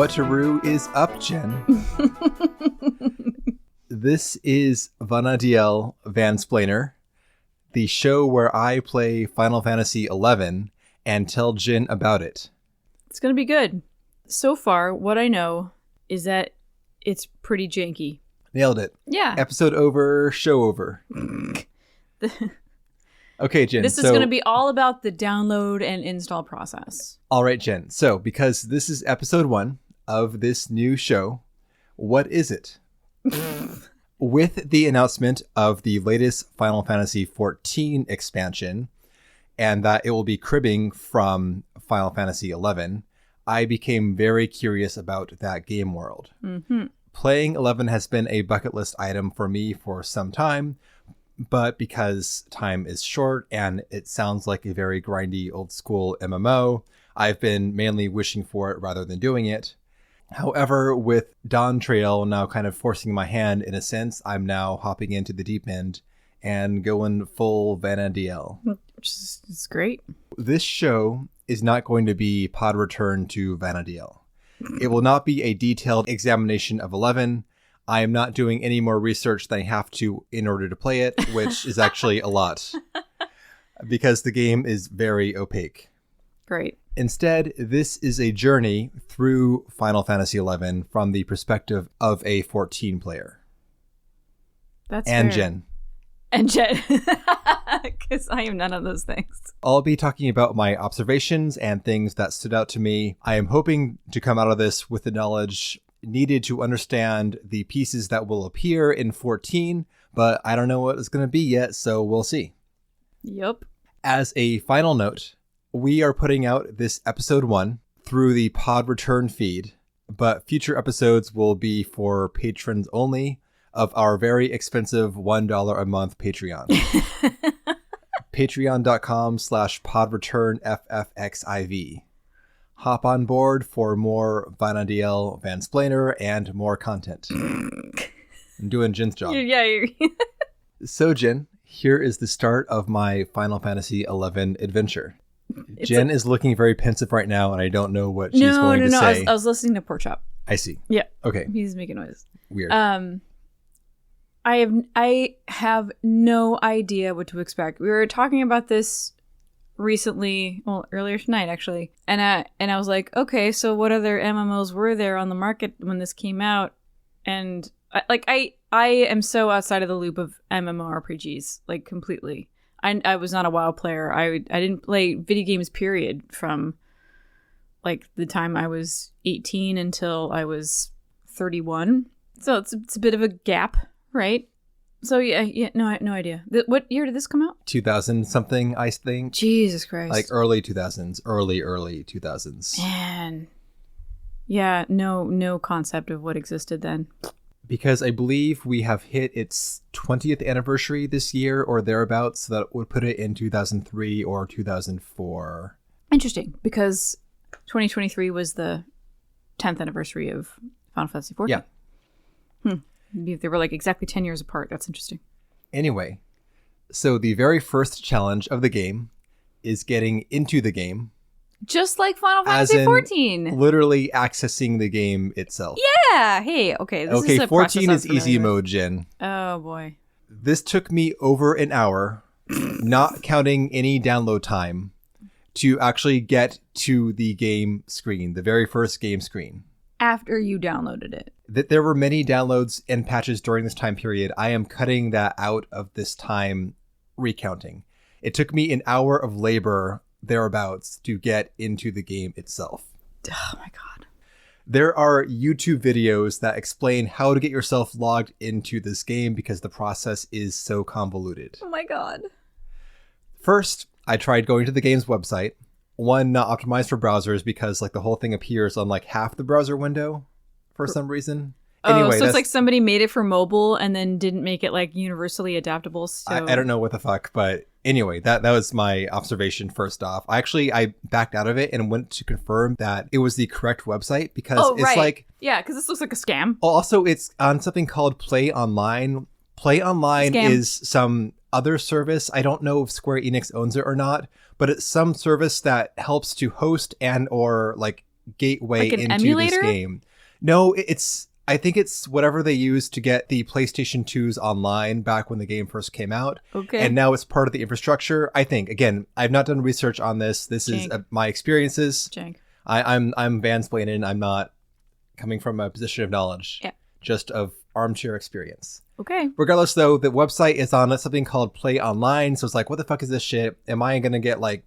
Whataroo is up, Jen? This is Vana'diel Vansplainer, the show where I play Final Fantasy XI and tell Jen about it. It's going to be good. So far, what I know is that it's pretty janky. Nailed it. Yeah. Episode over, show over. Okay, Jen. This is going to be all about the download and install process. All right, Jen. So, because this is episode 1 of this new show, what is it? With the announcement of the latest Final Fantasy XIV expansion, and that it will be cribbing from Final Fantasy XI, I became very curious about that game world. Mm-hmm. Playing 11 has been a bucket list item for me for some time, but because time is short and it sounds like a very grindy old school MMO, I've been mainly wishing for it rather than doing it. However, with Dawn Trail now kind of forcing my hand in a sense, I'm now hopping into the deep end and going full Vana'diel. Which is great. This show is not going to be pod return to Vana'diel. It will not be a detailed examination of 11. I am not doing any more research than I have to in order to play it, which is actually a lot, because the game is very opaque. Great. Instead, this is a journey through Final Fantasy XI from the perspective of a 14 player. That's and fair. Jen. And Jen. Because I am none of those things. I'll be talking about my observations and things that stood out to me. I am hoping to come out of this with the knowledge needed to understand the pieces that will appear in 14, but I don't know what it's going to be yet, so we'll see. Yep. As a final note, we are putting out this episode 1 through the Pod Return feed, but future episodes will be for patrons only of our very expensive $1 a month Patreon. Patreon.com/podreturnffxiv. Hop on board for more Vana'diel Vansplainer and more content. I'm doing Jen's job. Yeah. So, Jen, here is the start of my Final Fantasy XI adventure. Jen is looking very pensive right now, and I don't know what she's going to say. I was listening to Pork Chop. I see. Yeah. Okay. He's making noise. Weird. I have no idea what to expect. We were talking about this recently, well, earlier tonight actually, and I was like, okay, so what other MMOs were there on the market when this came out? And I am so outside of the loop of MMORPGs, like completely. I was not a WoW player. I didn't play video games, period, from like the time I was 18 until I was 31. So it's a bit of a gap, right? So yeah, no idea. What year did this come out? 2000 something, I think. Jesus Christ. Like early 2000s, early 2000s. Man. Yeah, no concept of what existed then. Because I believe we have hit its 20th anniversary this year or thereabouts, so that would put it in 2003 or 2004. Interesting, because 2023 was the 10th anniversary of Final Fantasy XIV. Yeah. They were like exactly 10 years apart. That's interesting. Anyway, so the very first challenge of the game is getting into the game. Just like Final Fantasy XIV. Literally accessing the game itself. Yeah. Hey, okay. This is a 14 is easy mode, Jen. Oh, boy. This took me over an hour, not counting any download time, to actually get to the game screen, the very first game screen. After you downloaded it. There were many downloads and patches during this time period. I am cutting that out of this time recounting. It took me an hour of labor thereabouts to get into the game itself. Oh my god. There are YouTube videos that explain how to get yourself logged into this game because the process is so convoluted. Oh my god. First, I tried going to the game's website. One, not optimized for browsers because like the whole thing appears on like half the browser window for some reason. Anyway, so it's like somebody made it for mobile and then didn't make it like universally adaptable. So I don't know what the fuck, but anyway, that was my observation first off. I backed out of it and went to confirm that it was the correct website because it's like... Yeah, because this looks like a scam. Also, it's on something called Play Online. Play Online is some other service. I don't know if Square Enix owns it or not, but it's some service that helps to host and or like gateway Like an into emulator? this game. No, I think it's whatever they used to get the PlayStation 2s online back when the game first came out. Okay. And now it's part of the infrastructure. I think, again, I've not done research on this. This is my experiences. Jank. I'm Vansplaining. I'm not coming from a position of knowledge. Yeah. Just of armchair experience. Okay. Regardless, though, the website is on something called Play Online. So it's like, what the fuck is this shit? Am I going to get like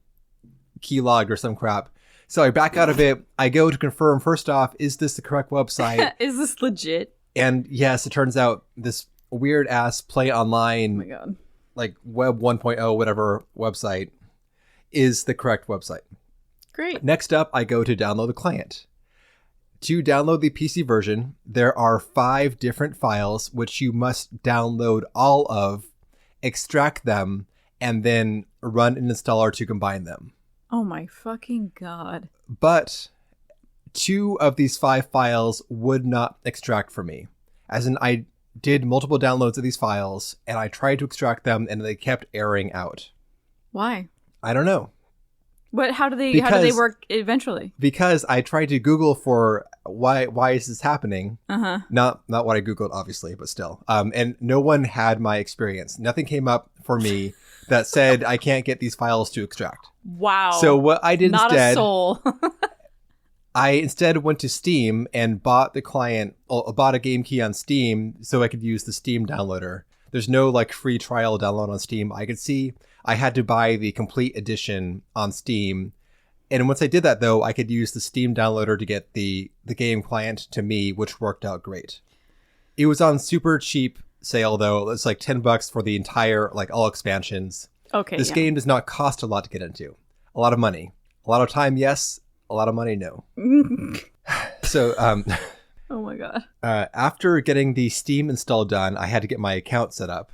keylogged or some crap? So I back out of it. I go to confirm, first off, is this the correct website? Is this legit? And yes, it turns out this weird ass Play Online, Oh my God. like Web 1.0, whatever website, is the correct website. Great. Next up, I go to download the client. To download the PC version, there are 5 different files which you must download all of, extract them, and then run an installer to combine them. Oh my fucking God. But 2 of these 5 files would not extract for me. As in, I did multiple downloads of these files, and I tried to extract them, and they kept erroring out. Why? I don't know. But how do they work eventually? Because I tried to Google for why is this happening? Uh-huh. Not what I Googled, obviously, but still. And no one had my experience. Nothing came up for me that said I can't get these files to extract. Wow. So what I did Not instead, a soul. I instead went to Steam and bought a game key on Steam so I could use the Steam downloader. There's no like free trial download on Steam. I could see I had to buy the complete edition on Steam. And once I did that, though, I could use the Steam downloader to get the game client to me, which worked out great. It was on super cheap sale, though. It's like $10 for the entire, like all expansions. Okay. This game does not cost a lot to get into. A lot of money. A lot of time, yes. A lot of money, no. So, oh my God. after getting the Steam install done, I had to get my account set up.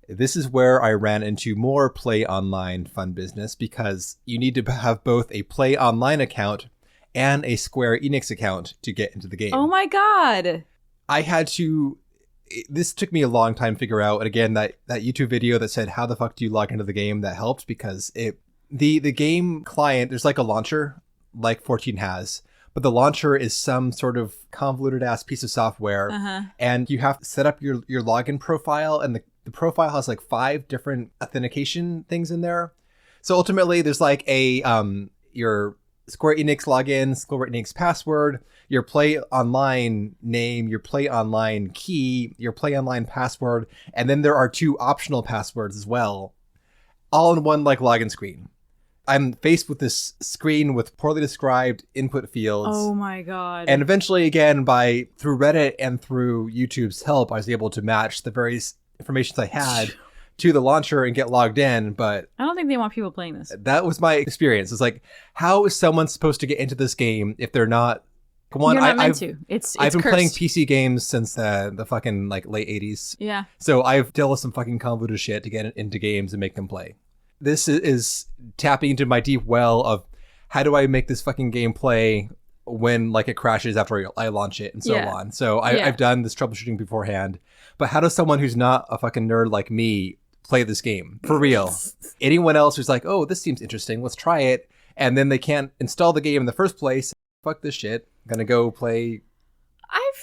This is where I ran into more Play Online fun business because you need to have both a Play Online account and a Square Enix account to get into the game. Oh my God. This took me a long time to figure out. And again, that YouTube video that said, how the fuck do you log into the game? That helped because the game client, there's like a launcher like 14 has, but the launcher is some sort of convoluted ass piece of software. Uh-huh. And you have to set up your login profile, and the profile has like 5 different authentication things in there. So ultimately there's like your Square Enix login, Square Enix password, your Play Online name, your Play Online key, your Play Online password, and then there are 2 optional passwords as well, all in one like login screen. I'm faced with this screen with poorly described input fields. Oh my God. And eventually, again, through Reddit and through YouTube's help, I was able to match the various information I had to the launcher and get logged in. But I don't think they want people playing this. That was my experience. It's like, how is someone supposed to get into this game if they're not? You're not meant to. It's I've been cursed. playing PC games since the fucking like late 80s. Yeah. So I've dealt with some fucking convoluted shit to get into games and make them play. This is tapping into my deep well of how do I make this fucking game play when like it crashes after I launch it and so on. So I've done this troubleshooting beforehand. But how does someone who's not a fucking nerd like me play this game? For real. Anyone else who's like, oh, this seems interesting, let's try it. And then they can't install the game in the first place. Fuck this shit. I'm gonna go play,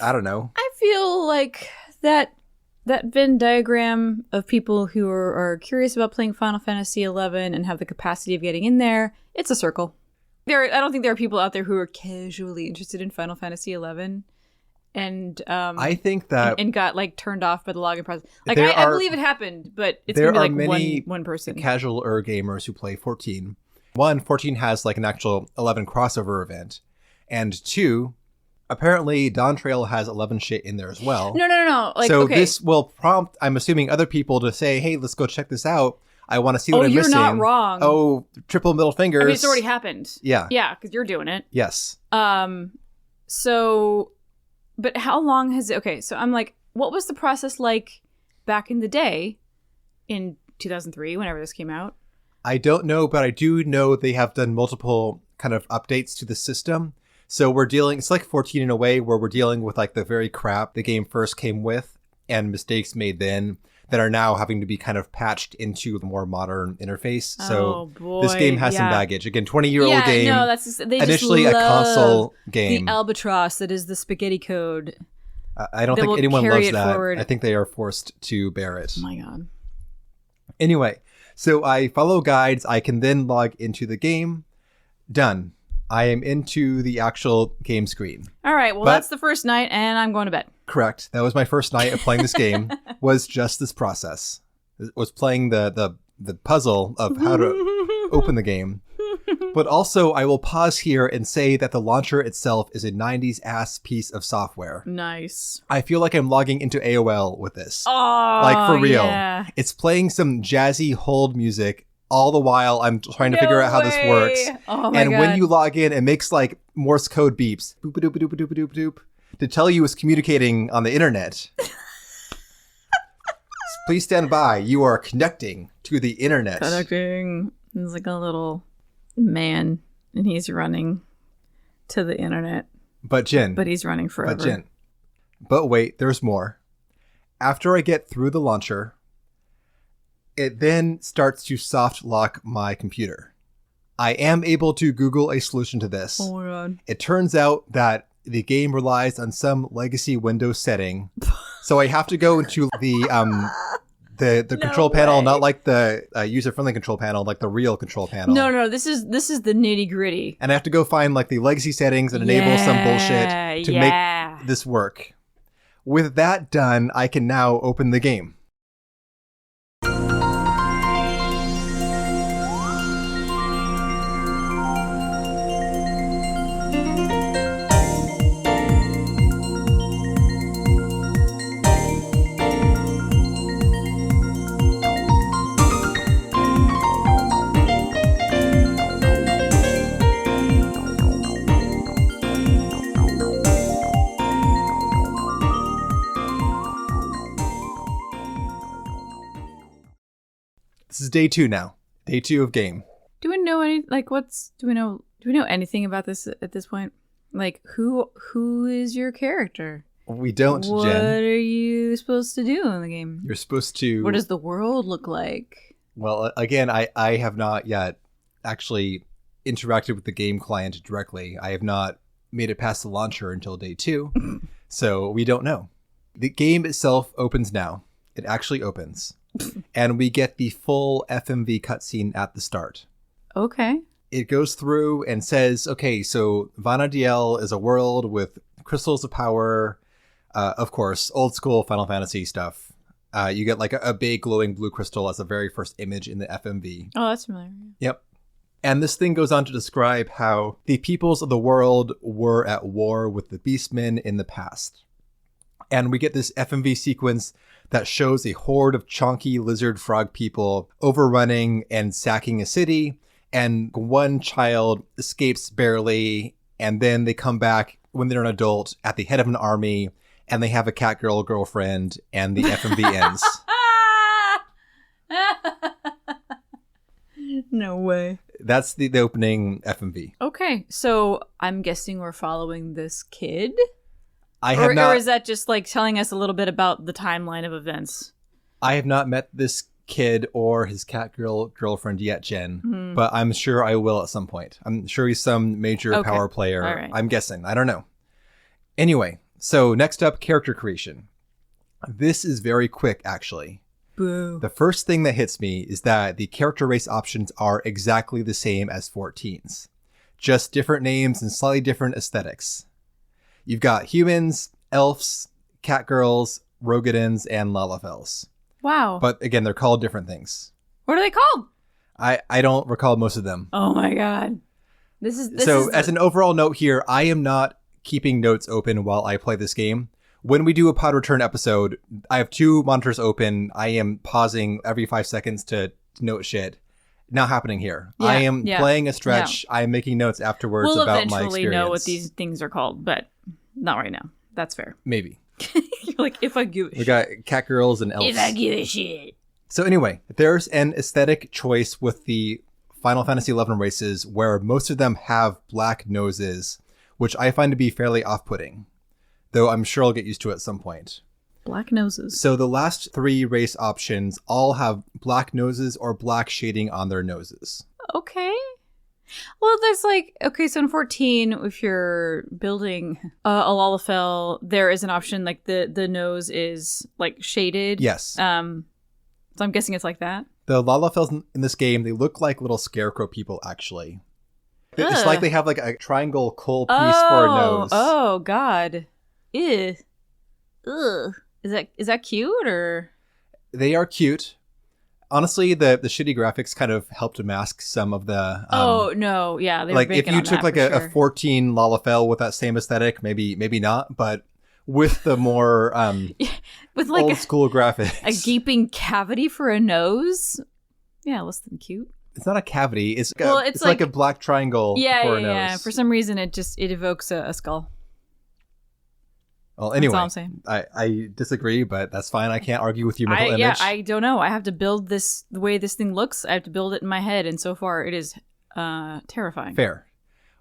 I don't know. I feel like that Venn diagram of people who are curious about playing Final Fantasy XI and have the capacity of getting in there, it's a circle. I don't think there are people out there who are casually interested in Final Fantasy XI and I think that and got like turned off by the login process. Like I believe it happened, but it's gonna be like one person. Casual gamers who play 14. 1, 14 has like an actual 11 crossover event, and 2, apparently Dawn Trail has 11 shit in there as well. No. Like, so okay. This will prompt, I'm assuming, other people to say, hey, let's go check this out. I want to see what I'm missing. Oh, you're not wrong. Oh, triple middle fingers. I mean, it's already happened. Yeah. Yeah, because you're doing it. Yes. So, but how long has it... Okay, so I'm like, what was the process like back in the day in 2003, whenever this came out? I don't know, but I do know they have done multiple kind of updates to the system. So it's like 14 in a way where we're dealing with like the very crap the game first came with and mistakes made then that are now having to be kind of patched into the more modern interface. So boy. this game has some baggage. Again, 20-year-old game. No, that's just, they initially just a console game. The albatross that is the spaghetti code. I don't think anyone loves that. Forward. I think they are forced to bear it. Oh my God. Anyway, so I follow guides. I can then log into the game. Done. I am into the actual game screen. All right. Well, that's the first night, and I'm going to bed. Correct. That was my first night of playing this game. Was just this process. It was playing the puzzle of how to open the game. But also, I will pause here and say that the launcher itself is a 90s ass piece of software. Nice. I feel like I'm logging into AOL with this. Oh, like for real. Yeah. It's playing some jazzy hold music all the while I'm trying to figure out how this works. Oh my and God. when you log in, it makes like Morse code beeps. Boop doop doop doop doop doop to tell you it's communicating on the internet. Please stand by. You are connecting to the internet. Connecting. There's like a little man, and he's running to the internet. But Jen. But he's running forever. But wait, there's more. After I get through the launcher, it then starts to soft lock my computer. I am able to Google a solution to this. Oh my God. It turns out that the game relies on some legacy Windows setting. So I have to go into the control panel, not like the user-friendly control panel, like the real control panel. No, this is the nitty-gritty. And I have to go find like the legacy settings and enable some bullshit to make this work. With that done, I can now open the game. This is day 2 now. Day 2 of game. Do we know any do we know anything about this at this point? Like who is your character? We don't, What Jen. are you supposed to do in the game? You're supposed to... What does the world look like? Well, again, I have not yet actually interacted with the game client directly. I have not made it past the launcher until day 2, so we don't know. The game itself opens now. It actually opens. And we get the full FMV cutscene at the start. Okay. It goes through and says, okay, so Vana'diel is a world with crystals of power, of course, old school Final Fantasy stuff. You get like a big glowing blue crystal as the very first image in the FMV. Oh, that's familiar. Yep. And this thing goes on to describe how the peoples of the world were at war with the Beastmen in the past. And we get this FMV sequence that shows a horde of chonky lizard frog people overrunning and sacking a city. And one child escapes barely. And then they come back when they're an adult at the head of an army. And they have a cat girl girlfriend. And the FMV ends. No way. That's the opening FMV. Okay, so I'm guessing we're following this kid? Or is that just like telling us a little bit about the timeline of events? I have not met this kid or his cat girlfriend yet, Jen, but I'm sure I will at some point. I'm sure he's some major power player. All right. I'm guessing. I don't know. Anyway, so next up, character creation. This is very quick, actually. Boo. The first thing that hits me is that the character race options are exactly the same as 14's. Just different names and slightly different aesthetics. You've got humans, elves, catgirls, Rogadins, and Lalafels. Wow. But again, they're called different things. What are they called? I don't recall most of them. Oh my God. This is as an overall note here, I am not keeping notes open while I play this game. When we do a pod return episode, I have 2 monitors open. I am pausing every 5 seconds to note shit. Not happening here. Yeah, I am playing a stretch. Yeah. I am making notes afterwards we'll about my experience. We'll eventually know what these things are called, but not right now. That's fair. Maybe. You're like, if I give a shit. We got catgirls and elves. If I give a shit. So anyway, there's an aesthetic choice with the Final Fantasy XI races where most of them have black noses, which I find to be fairly off-putting, though I'm sure I'll get used to it at some point. Black noses. So the last 3 race options all have black noses or black shading on their noses. Okay. Well, there's like, okay, so in 14, if you're building a Lalafell, there is an option like the nose is like shaded. Yes. So I'm guessing it's like that. The Lalafells in this game, they look like little scarecrow people, actually. It's Ugh. like they have like a triangle coal piece for a nose. Oh, God. Ew. Ugh. Is that cute or? They are cute. Honestly, the shitty graphics kind of help to mask some of the... oh, no. Yeah. They like were if you took like a 14 Lalafell with that same aesthetic, maybe not, but with the more with like old school graphics. A gaping cavity for a nose? Yeah, less than cute. It's not a cavity. It's it's like a black triangle for a nose. Yeah. For some reason, it evokes a skull. Well, anyway, that's all I'm saying. I disagree, but that's fine. I can't argue with your mental image. Yeah, I don't know. I have to build this the way this thing looks. I have to build it in my head, and so far it is terrifying. Fair.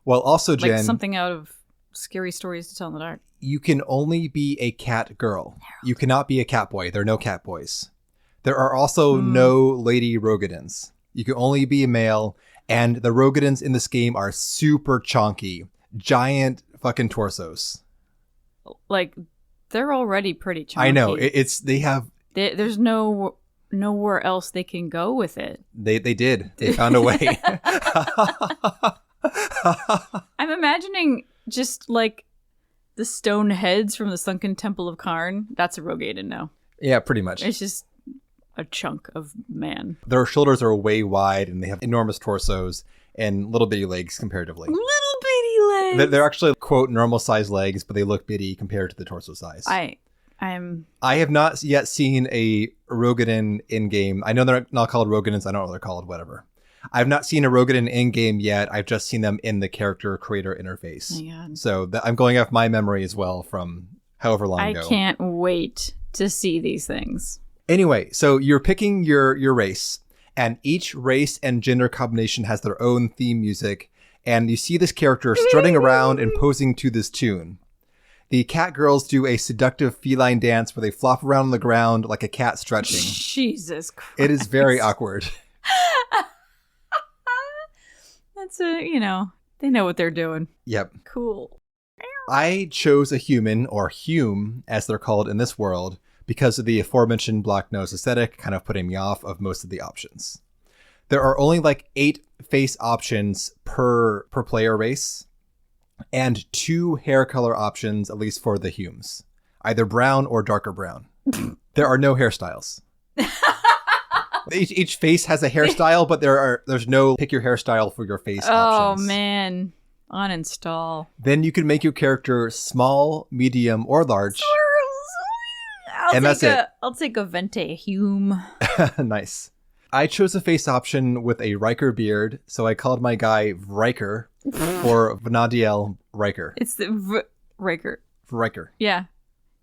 Well, also, Jen, like something out of Scary Stories to Tell in the Dark. You can only be a cat girl. You cannot be a cat boy. There are no cat boys. There are also no lady Rogadins. You can only be a male, and the Rogadins in this game are super chonky, giant fucking torsos. Like, they're already pretty chunky. I know. There's nowhere else they can go with it. They did. They found a way. I'm imagining just like the stone heads from the sunken temple of Karn. That's a Rogadin now. Yeah, pretty much. It's just a chunk of man. Their shoulders are way wide, and they have enormous torsos and little bitty legs comparatively. Little bitty legs. They're actually, quote, normal size legs, but they look bitty compared to the torso size. I have not yet seen a Rogadin in-game. I know they're not called Rogadins. I don't know what they're called, whatever. I've not seen a Rogadin in-game yet. I've just seen them in the character creator interface. Oh my God. So I'm going off my memory as well from however long ago. I can't wait to see these things. Anyway, so you're picking your race, and each race and gender combination has their own theme music, and you see this character strutting around and posing to this tune. The cat girls do a seductive feline dance where they flop around on the ground like a cat stretching. Jesus Christ. It is very awkward. That's they know what they're doing. Yep. Cool. I chose a human, or Hume, as they're called in this world, because of the aforementioned black nose aesthetic kind of putting me off of most of the options. There are only like 8 face options per player race, and 2 hair color options, at least for the Humes. Either brown or darker brown. There are no hairstyles. Each face has a hairstyle, but there's no pick your hairstyle for your face options. Oh, man. Uninstall. Then you can make your character small, medium, or large. That's it. I'll take a Vente Hume. Nice. I chose a face option with a Riker beard, so I called my guy Riker for Vana'diel Riker. It's the Riker. Riker. Yeah.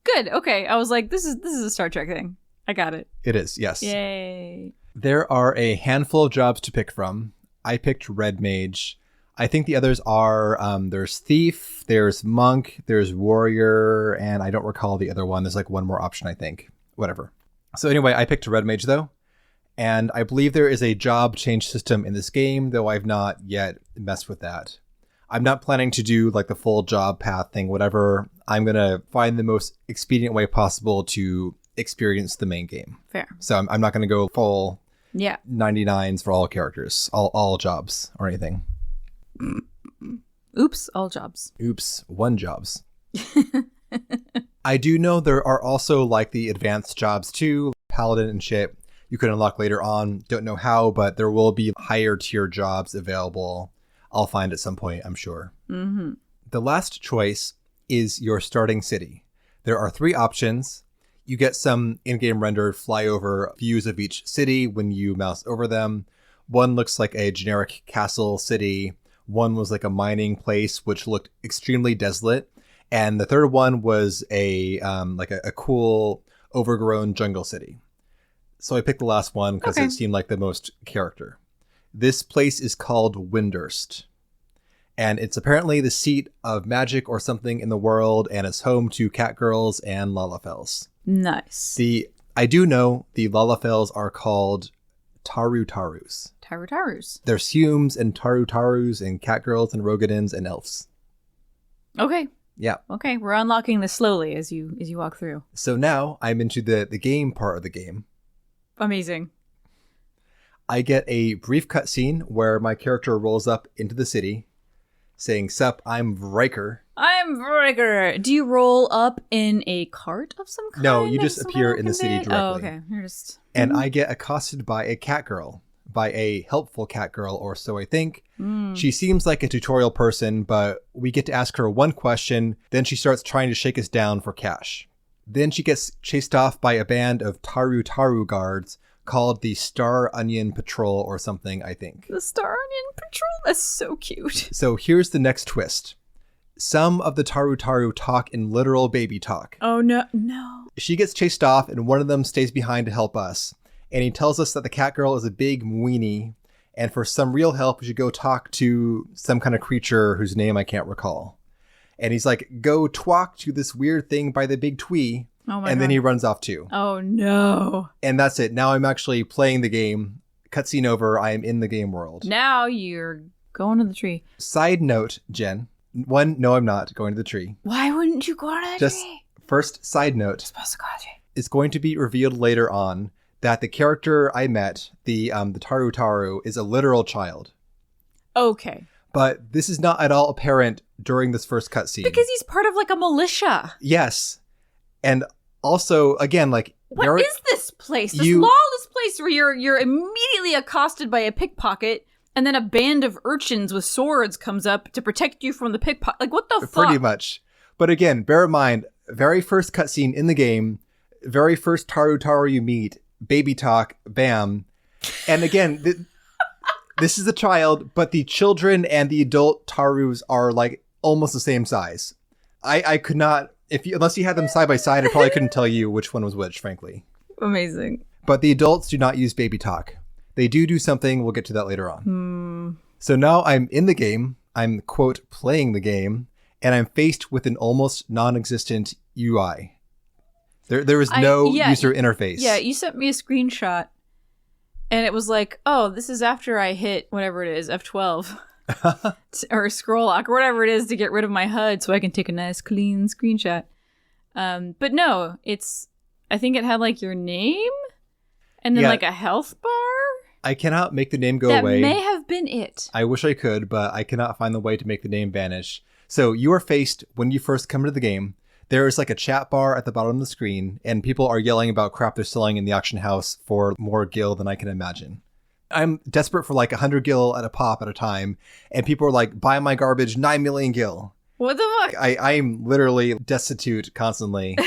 Good. Okay. I was like, this is a Star Trek thing. I got it. It is, yes. Yay. There are a handful of jobs to pick from. I picked Red Mage. I think the others are, there's Thief, there's Monk, there's Warrior, and I don't recall the other one. There's like one more option, I think. Whatever. So anyway, I picked Red Mage though. And I believe there is a job change system in this game, though I've not yet messed with that. I'm not planning to do like the full job path thing, whatever. I'm going to find the most expedient way possible to experience the main game. Fair. So I'm not going to go full 99s for all characters, all jobs or anything. Oops, all jobs. Oops, 1 jobs. I do know there are also like the advanced jobs too, Paladin and shit. You can unlock later on. Don't know how, but there will be higher tier jobs available. I'll find at some point, I'm sure. Mm-hmm. The last choice is your starting city. There are 3 options. You get some in-game rendered flyover views of each city when you mouse over them. One looks like a generic castle city. One was like a mining place, which looked extremely desolate. And the third one was a cool overgrown jungle city. So I picked the last one because it seemed like the most character. This place is called Windurst. And it's apparently the seat of magic or something in the world, and it's home to catgirls and Lalafels. Nice. I do know the Lalafels are called Taru-Tarus. Taru-Tarus. There's Humes and Taru-Tarus and catgirls and Rogadins and elves. Okay. Yeah. Okay, we're unlocking this slowly as you walk through. So now I'm into the game part of the game. Amazing. I get a brief cutscene where my character rolls up into the city saying, "Sup, I'm Riker." I'm Riker. Do you roll up in a cart of some kind? No, you just appear in the city directly. Oh, okay. You're just... And I get accosted by a catgirl, by a helpful catgirl, or so I think. She seems like a tutorial person, but we get to ask her one question, then she starts trying to shake us down for cash. Then she gets chased off by a band of Taru-Taru guards called the Star Onion Patrol or something, I think. The Star Onion Patrol? That's so cute. So here's the next twist. Some of the Taru-Taru talk in literal baby talk. Oh, no. She gets chased off and one of them stays behind to help us. And he tells us that the catgirl is a big weenie. And for some real help, we should go talk to some kind of creature whose name I can't recall. And he's like, go twalk to this weird thing by the big twee. Oh my and God. then he runs off too. Oh, no. And that's it. Now I'm actually playing the game. Cutscene over. I am in the game world. Now you're going to the tree. Side note, Jen. One, no, I'm not going to the tree. Why wouldn't you go to the Just tree? first side note. You're supposed to go to the tree. It's going to be revealed later on that the character I met, the Taru-Taru, is a literal child. Okay. But this is not at all apparent during this first cutscene. Because he's part of like a militia. Yes. And also, again, like... What is this place? This lawless place where you're immediately accosted by a pickpocket and then a band of urchins with swords comes up to protect you from the pickpocket. Like, what the fuck? Pretty much. But again, bear in mind, very first cutscene in the game, very first Taru-Taru you meet, baby talk, bam. And again, this is a child, but the children and the adult Tarus are like almost the same size. I could not, unless you had them side by side, I probably couldn't tell you which one was which, frankly. Amazing. But the adults do not use baby talk. They do something. We'll get to that later on. So now I'm in the game. I'm, quote, playing the game, and I'm faced with an almost non-existent UI. There is no user interface. Yeah, you sent me a screenshot, and it was like, oh, this is after I hit whatever it is, F12, or scroll lock, or whatever it is to get rid of my HUD so I can take a nice clean screenshot. But no, I think it had like your name, and then like a health bar. I cannot make the name go away. That may have been it. I wish I could, but I cannot find the way to make the name vanish. So you are faced, when you first come into the game, there is like a chat bar at the bottom of the screen, and people are yelling about crap they're selling in the auction house for more gil than I can imagine. I'm desperate for like 100 gil at a pop at a time, and people are like, buy my garbage, 9 million gil. What the fuck? I'm literally destitute constantly,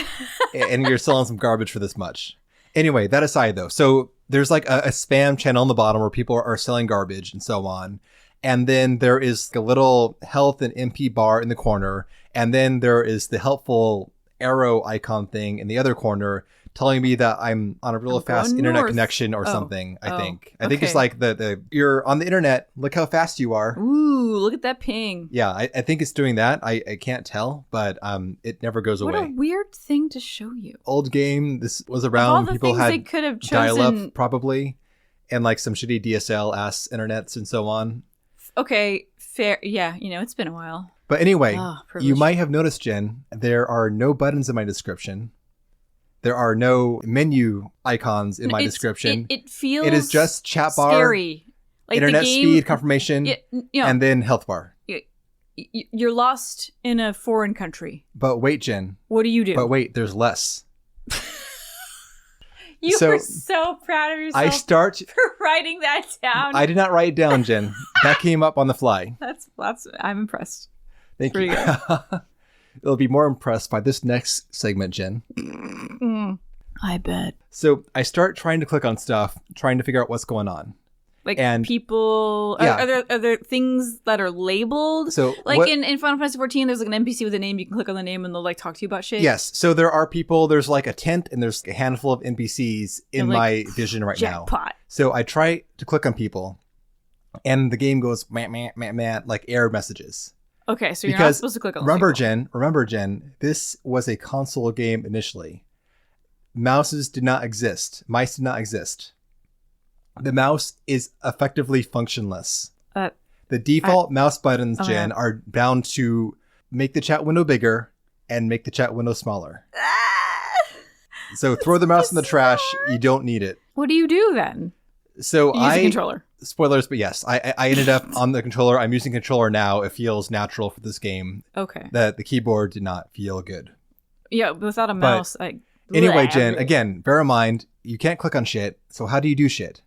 and you're selling some garbage for this much. Anyway, that aside though, so there's like a spam channel on the bottom where people are selling garbage and so on. And then there is a little health and MP bar in the corner. And then there is the helpful arrow icon thing in the other corner telling me that I'm on a real fast internet connection or something, I think. I think it's like you're on the internet. Look how fast you are. Ooh, look at that ping. Yeah, I think it's doing that. I can't tell, but it never goes away. What a weird thing to show you. Old game. This was around when people had they could have chosen... dial-up probably, and like some shitty DSL-ass internets and so on. Okay, fair. Yeah, it's been a while. But anyway, you might have noticed, Jen, there are no buttons in my description. There are no menu icons in my description. It feels It is just chat bar, scary. Like internet speed confirmation, and then health bar. You're lost in a foreign country. But wait, Jen. What do you do? But wait, there's less. You were so proud of yourself for writing that down. I did not write it down, Jen. That came up on the fly. That's. I'm impressed. Thank you. It'll be more impressed by this next segment, Jen. I bet. So I start trying to click on stuff, trying to figure out what's going on. Like people, are there things that are labeled? So like in Final Fantasy 14, there's like an NPC with a name. You can click on the name and they'll like talk to you about shit. Yes. So there are people, there's like a tent and there's a handful of NPCs in my vision right now. So I try to click on people and the game goes meh, meh, meh, meh, like error messages. Okay, so you're not supposed to click on the remember, Jen, this was a console game initially. Mouses did not exist. Mice did not exist. The mouse is effectively functionless. The default mouse buttons, Jen, are bound to make the chat window bigger and make the chat window smaller. So throw the mouse in the trash. You don't need it. What do you do then? So you use a controller. Spoilers, but yes, I ended up on the controller. I'm using controller now. It feels natural for this game. Okay. The keyboard did not feel good. Yeah, without a mouse. Anyway, Jen, again, bear in mind, you can't click on shit. So how do you do shit?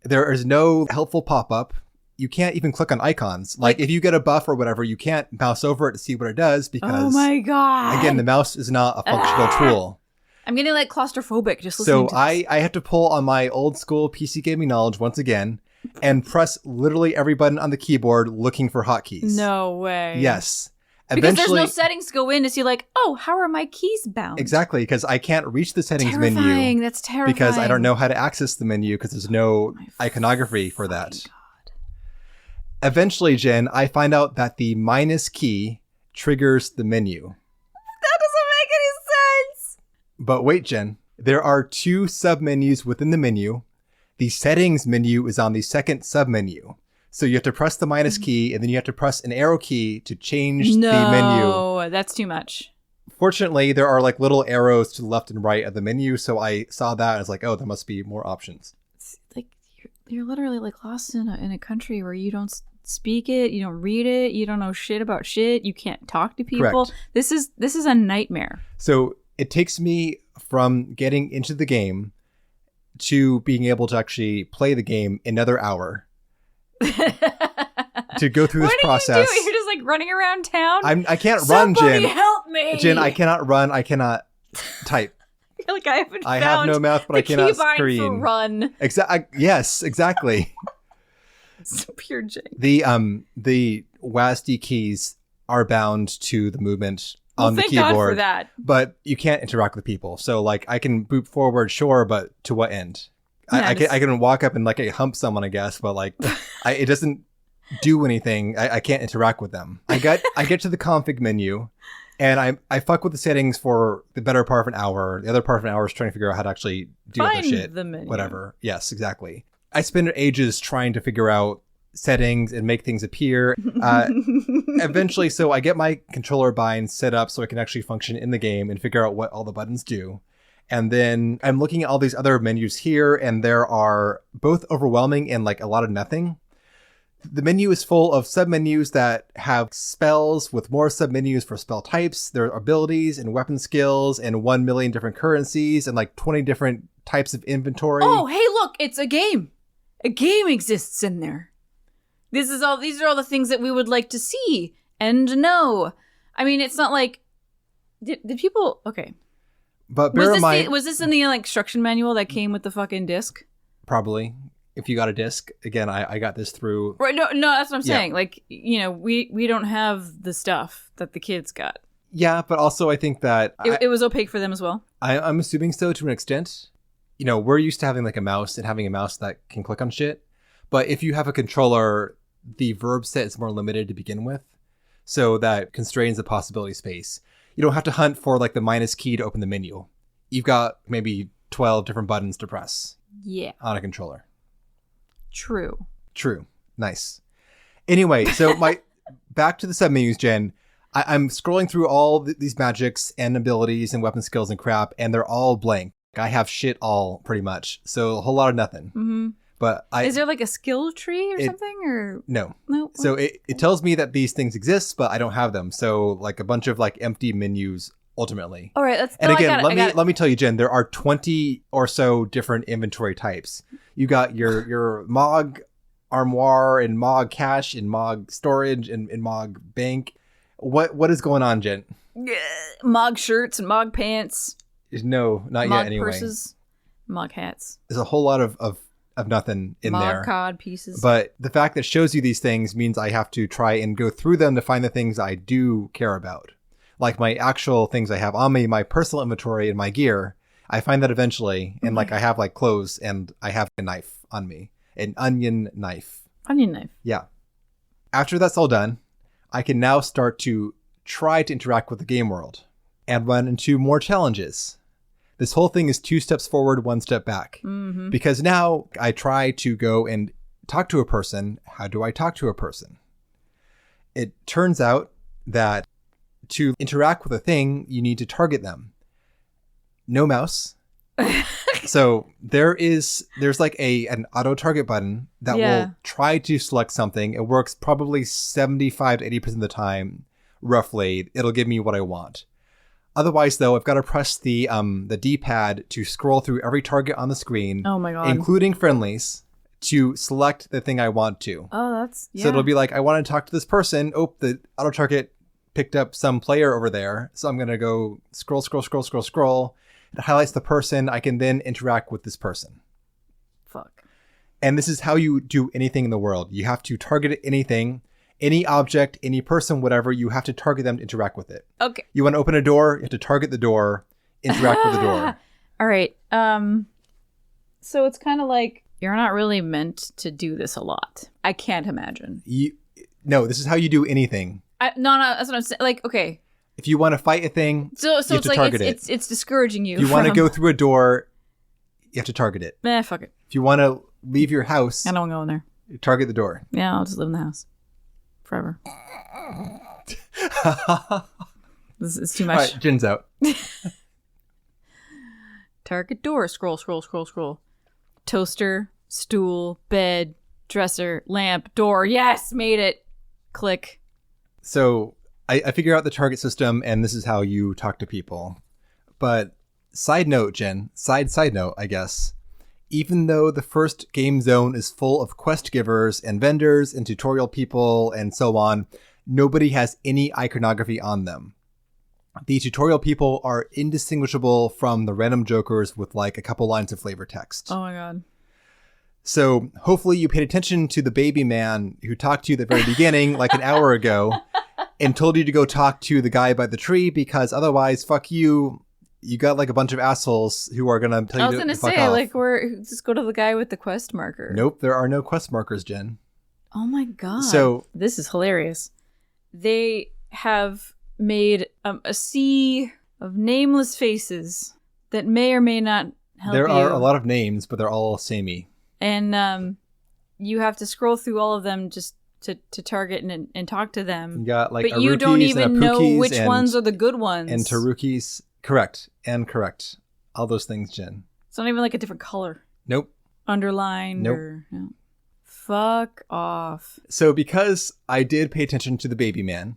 There is no helpful pop-up. You can't even click on icons. Like if you get a buff or whatever, you can't mouse over it to see what it does because, oh my God. Again, the mouse is not a functional tool. I'm getting like claustrophobic just listening to this. I had to pull on my old school PC gaming knowledge once again and press literally every button on the keyboard looking for hotkeys. No way. Yes. Because there's no settings to go in to see like, oh, how are my keys bound? Exactly, because I can't reach the settings menu. That's terrifying. Because I don't know how to access the menu because there's no iconography for that. God. Eventually, Jen, I find out that the minus key triggers the menu. That doesn't make any sense. But wait, Jen, there are 2 submenus within the menu. The settings menu is on the second submenu. So you have to press the minus key, and then you have to press an arrow key to change the menu. No, that's too much. Fortunately, there are like little arrows to the left and right of the menu, so I saw that and I was like, oh, there must be more options. It's like you're literally like lost in a country where you don't speak it, you don't read it, you don't know shit about shit, you can't talk to people. Correct. This is a nightmare. So it takes me from getting into the game to being able to actually play the game another hour. To go through this process. What are you doing? You're just like running around town? I can't run, Jen. Somebody help me! Jen, I cannot run. I cannot type. Like I have no mouth, but I cannot scream. For run. Yes, exactly. It's pure J. The WASD keys are bound to the movement on the thank keyboard. God for that. But you can't interact with people. So like I can boop forward, sure, but to what end? Yeah, I can walk up and like hump someone, I guess, but like it doesn't do anything. I can't interact with them. I get to the config menu and I fuck with the settings for the better part of an hour. The other part of an hour is trying to figure out how to actually do other shit. The menu. Whatever. Yes, exactly. I spend ages trying to figure out settings and make things appear. Eventually, so I get my controller bind set up so I can actually function in the game and figure out what all the buttons do. And then I'm looking at all these other menus here, and there are both overwhelming and like a lot of nothing. The menu is full of submenus that have spells with more submenus for spell types, their abilities and weapon skills, and 1 million different currencies and like 20 different types of inventory. Oh, hey, look, it's a game. A game exists in there. These are all the things that we would like to see and know. I mean, it's not like did people okay. But bear in mind, was this in the like, instruction manual that came with the fucking disc? Probably. If you got a disc, again, I got this through. Right? No, that's what I'm saying. Like, you know, we don't have the stuff that the kids got. Yeah, but also I think that it was opaque for them as well. I'm assuming so to an extent. You know, we're used to having like a mouse and having a mouse that can click on shit. But if you have a controller, the verb set is more limited to begin with, so that constrains the possibility space. You don't have to hunt for like the minus key to open the menu. You've got maybe 12 different buttons to press. Yeah. On a controller. True. Nice. Anyway, so back to the submenus, Jen. I'm scrolling through all these magics and abilities and weapon skills and crap, and they're all blank. I have shit all pretty much. So a whole lot of nothing. Mm-hmm. But is there like a skill tree or something? Or no. So it tells me that these things exist, but I don't have them. So like a bunch of like empty menus ultimately. All right. Let me tell you, Jen, there are 20 or so different inventory types. You got your Mog armoire and Mog cache and Mog storage and Mog bank. What is going on, Jen? Mog shirts and Mog pants. No, not Mog yet anyway. Purses, Mog hats. There's a whole lot of nothing in there. Mog cod pieces. But the fact that it shows you these things means I have to try and go through them to find the things I do care about. Like my actual things I have on me, my personal inventory and my gear. I find that eventually. And like I have like clothes and I have a knife on me. An onion knife. Onion knife. Yeah. After that's all done, I can now start to try to interact with the game world and run into more challenges. This whole thing is 2 steps forward, 1 step back. Mm-hmm. Because now I try to go and talk to a person. How do I talk to a person? It turns out that to interact with a thing, you need to target them. No mouse. So there's like an auto target button that will try to select something. It works probably 75 to 80% of the time, roughly. It'll give me what I want. Otherwise, though, I've got to press the D-pad to scroll through every target on the screen. Oh my God. Including friendlies, to select the thing I want to. Oh, that's... Yeah. So it'll be like, I want to talk to this person. Oh, the auto target picked up some player over there. So I'm going to go scroll. It highlights the person. I can then interact with this person. Fuck. And this is how you do anything in the world. You have to target anything, any object, any person, whatever. You have to target them to interact with it. Okay. You want to open a door, you have to target the door, interact with the door. All right. So it's kind of like you're not really meant to do this a lot. I can't imagine. No, this is how you do anything. No, that's what I'm saying. Like, okay. If you want to fight a thing, so you have it's to like target it's discouraging you. If you want to go through a door, you have to target it. Fuck it. If you want to leave your house, I don't want to go in there. You target the door. Yeah, I'll just live in the house forever. This is too much. All right, Jin's out. Target door. Scroll. Toaster, stool, bed, dresser, lamp, door. Yes, made it. Click. So I figure out the target system, and this is how you talk to people. But side note, Jin, side note, I guess, even though the first game zone is full of quest givers and vendors and tutorial people and so on, nobody has any iconography on them. The tutorial people are indistinguishable from the random jokers with like a couple lines of flavor text. Oh my God. So hopefully you paid attention to the baby man who talked to you at the very beginning, like an hour ago, and told you to go talk to the guy by the tree, because otherwise, fuck you. You got like a bunch of assholes who are going to tell you to fuck off. I was going to say, like, we're just go to the guy with the quest marker. Nope, there are no quest markers, Jen. Oh my God. So this is hilarious. They have made a sea of nameless faces that may or may not help you. There are a lot of names, but they're all samey. And you have to scroll through all of them just to target and talk to them. You got like but you don't even know which ones are the good ones. And Tarukis. Correct. All those things, Jen. It's not even like a different color. Nope. Underlined. Nope. Fuck off. So because I did pay attention to the baby man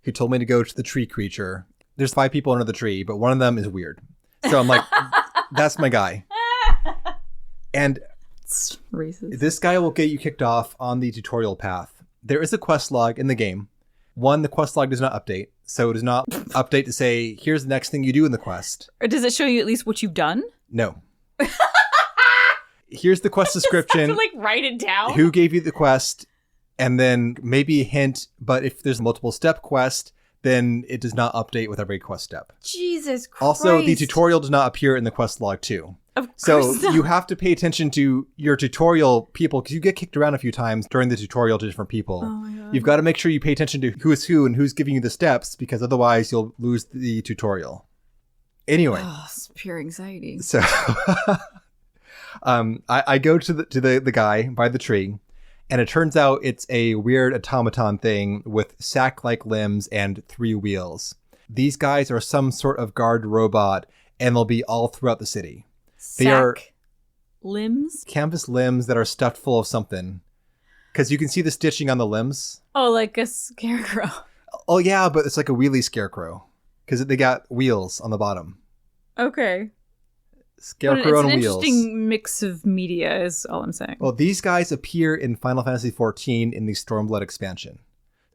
who told me to go to the tree creature, there's 5 people under the tree, but one of them is weird. So I'm like, that's my guy. And it's racist. This guy will get you kicked off on the tutorial path. There is a quest log in the game. One, the quest log does not update. So it does not update to say, here's the next thing you do in the quest. Or does it show you at least what you've done? No. Here's the quest description. Like write it down. Who gave you the quest? And then maybe a hint, but if there's a multiple step quest, then it does not update with every quest step. Jesus Christ. Also, the tutorial does not appear in the quest log too. So you have to pay attention to your tutorial people, because you get kicked around a few times during the tutorial to different people. Oh my God. You've got to make sure you pay attention to who is who and who's giving you the steps, because otherwise you'll lose the tutorial. Anyway. Oh, it's pure anxiety. So I go to the guy by the tree, and it turns out it's a weird automaton thing with sack-like limbs and 3 wheels. These guys are some sort of guard robot, and they'll be all throughout the city. They are limbs? Canvas limbs that are stuffed full of something. Because you can see the stitching on the limbs. Oh, like a scarecrow. Oh, yeah, but it's like a wheelie scarecrow. Because they got wheels on the bottom. Okay. Scarecrow and wheels. It's an interesting mix of media is all I'm saying. Well, these guys appear in Final Fantasy XIV in the Stormblood expansion.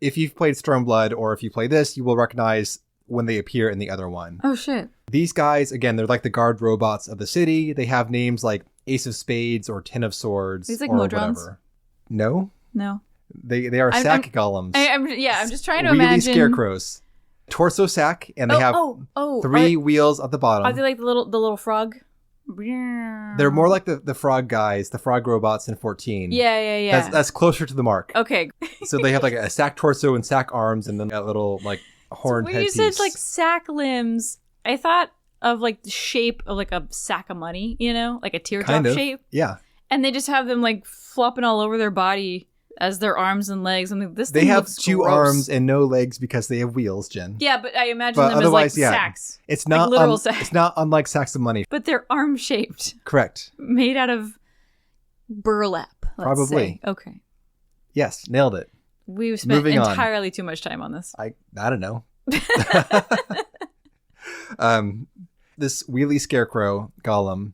If you've played Stormblood, or if you play this, you will recognize when they appear in the other one. Oh, shit. These guys, again, they're like the guard robots of the city. They have names like Ace of Spades or Ten of Swords. These like or Modrons? Whatever. No? They are sack golems. I'm just trying to wheelie imagine. Scarecrows. Torso sack, and they have 3 wheels at the bottom. Are they like the little frog They're more like the frog guys, the frog robots in 14. Yeah. That's closer to the mark. Okay. So they have like a sack torso and sack arms, and then a little like horned so when headpiece. you said like sack limbs, I thought of like the shape of like a sack of money, you know, like a teardrop kind of shape. Yeah. And they just have them like flopping all over their body as their arms and legs. I mean, this They thing have looks two gross. arms and no legs because they have wheels, Jen. Yeah, but I imagine But them as like otherwise, yeah. sacks. It's not like literal sacks. It's not unlike sacks of money. But they're arm shaped, Correct. made out of burlap. Let's Probably. say. Okay. Yes, nailed it. We've spent Moving on. entirely too much time on this. I don't know. This wheelie scarecrow golem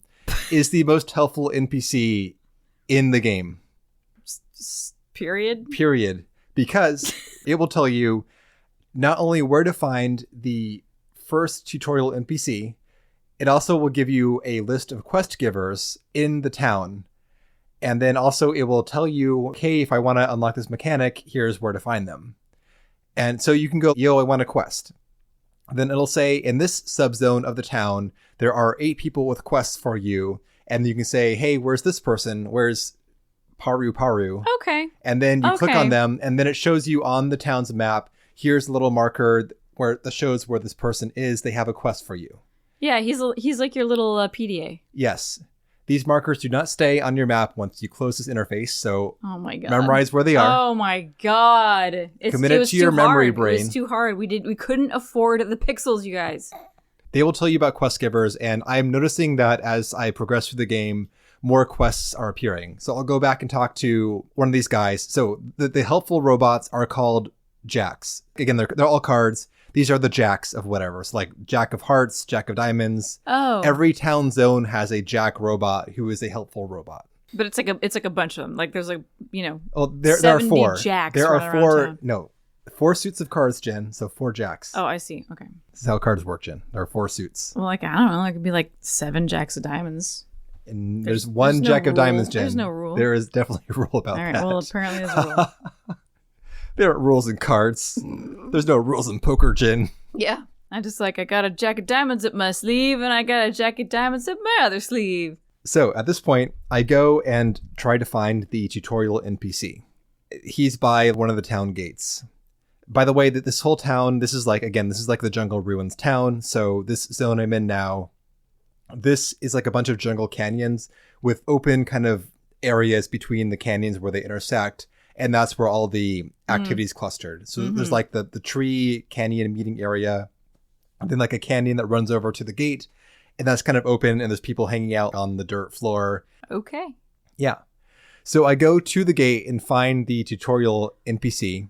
is the most helpful NPC in the game. Period. Because it will tell you not only where to find the first tutorial NPC, it also will give you a list of quest givers in the town. And then also it will tell you, hey, if I want to unlock this mechanic, here's where to find them. And so you can go, yo, I want a quest. Then it'll say, in this subzone of the town, there are 8 people with quests for you. And you can say, hey, where's this person? Where's Paru? Okay. And then you click Okay. on them, and then it shows you on the town's map, here's a little marker where that shows where this person is. They have a quest for you. Yeah, he's like your little PDA. Yes. These markers do not stay on your map once you close this interface, so Oh my god. memorize where they are. Oh my god. Commit it it was to your too memory hard. brain. It was too hard. We couldn't afford the pixels, you guys. They will tell you about quest givers, and I'm noticing that as I progress through the game, more quests are appearing. So I'll go back and talk to one of these guys. So the helpful robots are called jacks. Again, they're all cards. These are the jacks of whatever. So like Jack of Hearts, Jack of Diamonds. Oh. Every town zone has a jack robot who is a helpful robot. But it's like a bunch of them. Like there's like, you know, Well, there are 70 4. jacks There are running around town. 4 suits of cards, Jen. So 4 jacks. Oh, I see. Okay. This is how cards work, Jen. There are 4 suits. Well, like I don't know, it could be like 7 jacks of diamonds. And There's there's one no Jack of rule. Diamonds, Jen. There's no rule. There is definitely a rule about All right. that. Well, apparently there's a rule. There aren't rules in cards. There's no rules in poker, Jen. Yeah. I got a jack of diamonds up my sleeve, and I got a jack of diamonds up my other sleeve. So at this point, I go and try to find the tutorial NPC. He's by one of the town gates. By the way, that this whole town, this is like the Jungle Ruins town. So this zone I'm in now, this is like a bunch of jungle canyons with open kind of areas between the canyons where they intersect. And that's where all the activities clustered. So there's like the tree canyon meeting area, and then like a canyon that runs over to the gate. And that's kind of open, and there's people hanging out on the dirt floor. Okay. Yeah. So I go to the gate and find the tutorial NPC,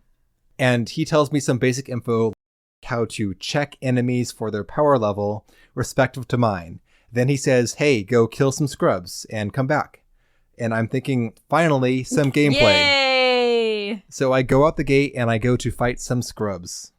and he tells me some basic info, how to check enemies for their power level, respective to mine. Then he says, hey, go kill some scrubs and come back. And I'm thinking, finally, some gameplay. Yay! So I go out the gate and I go to fight some scrubs.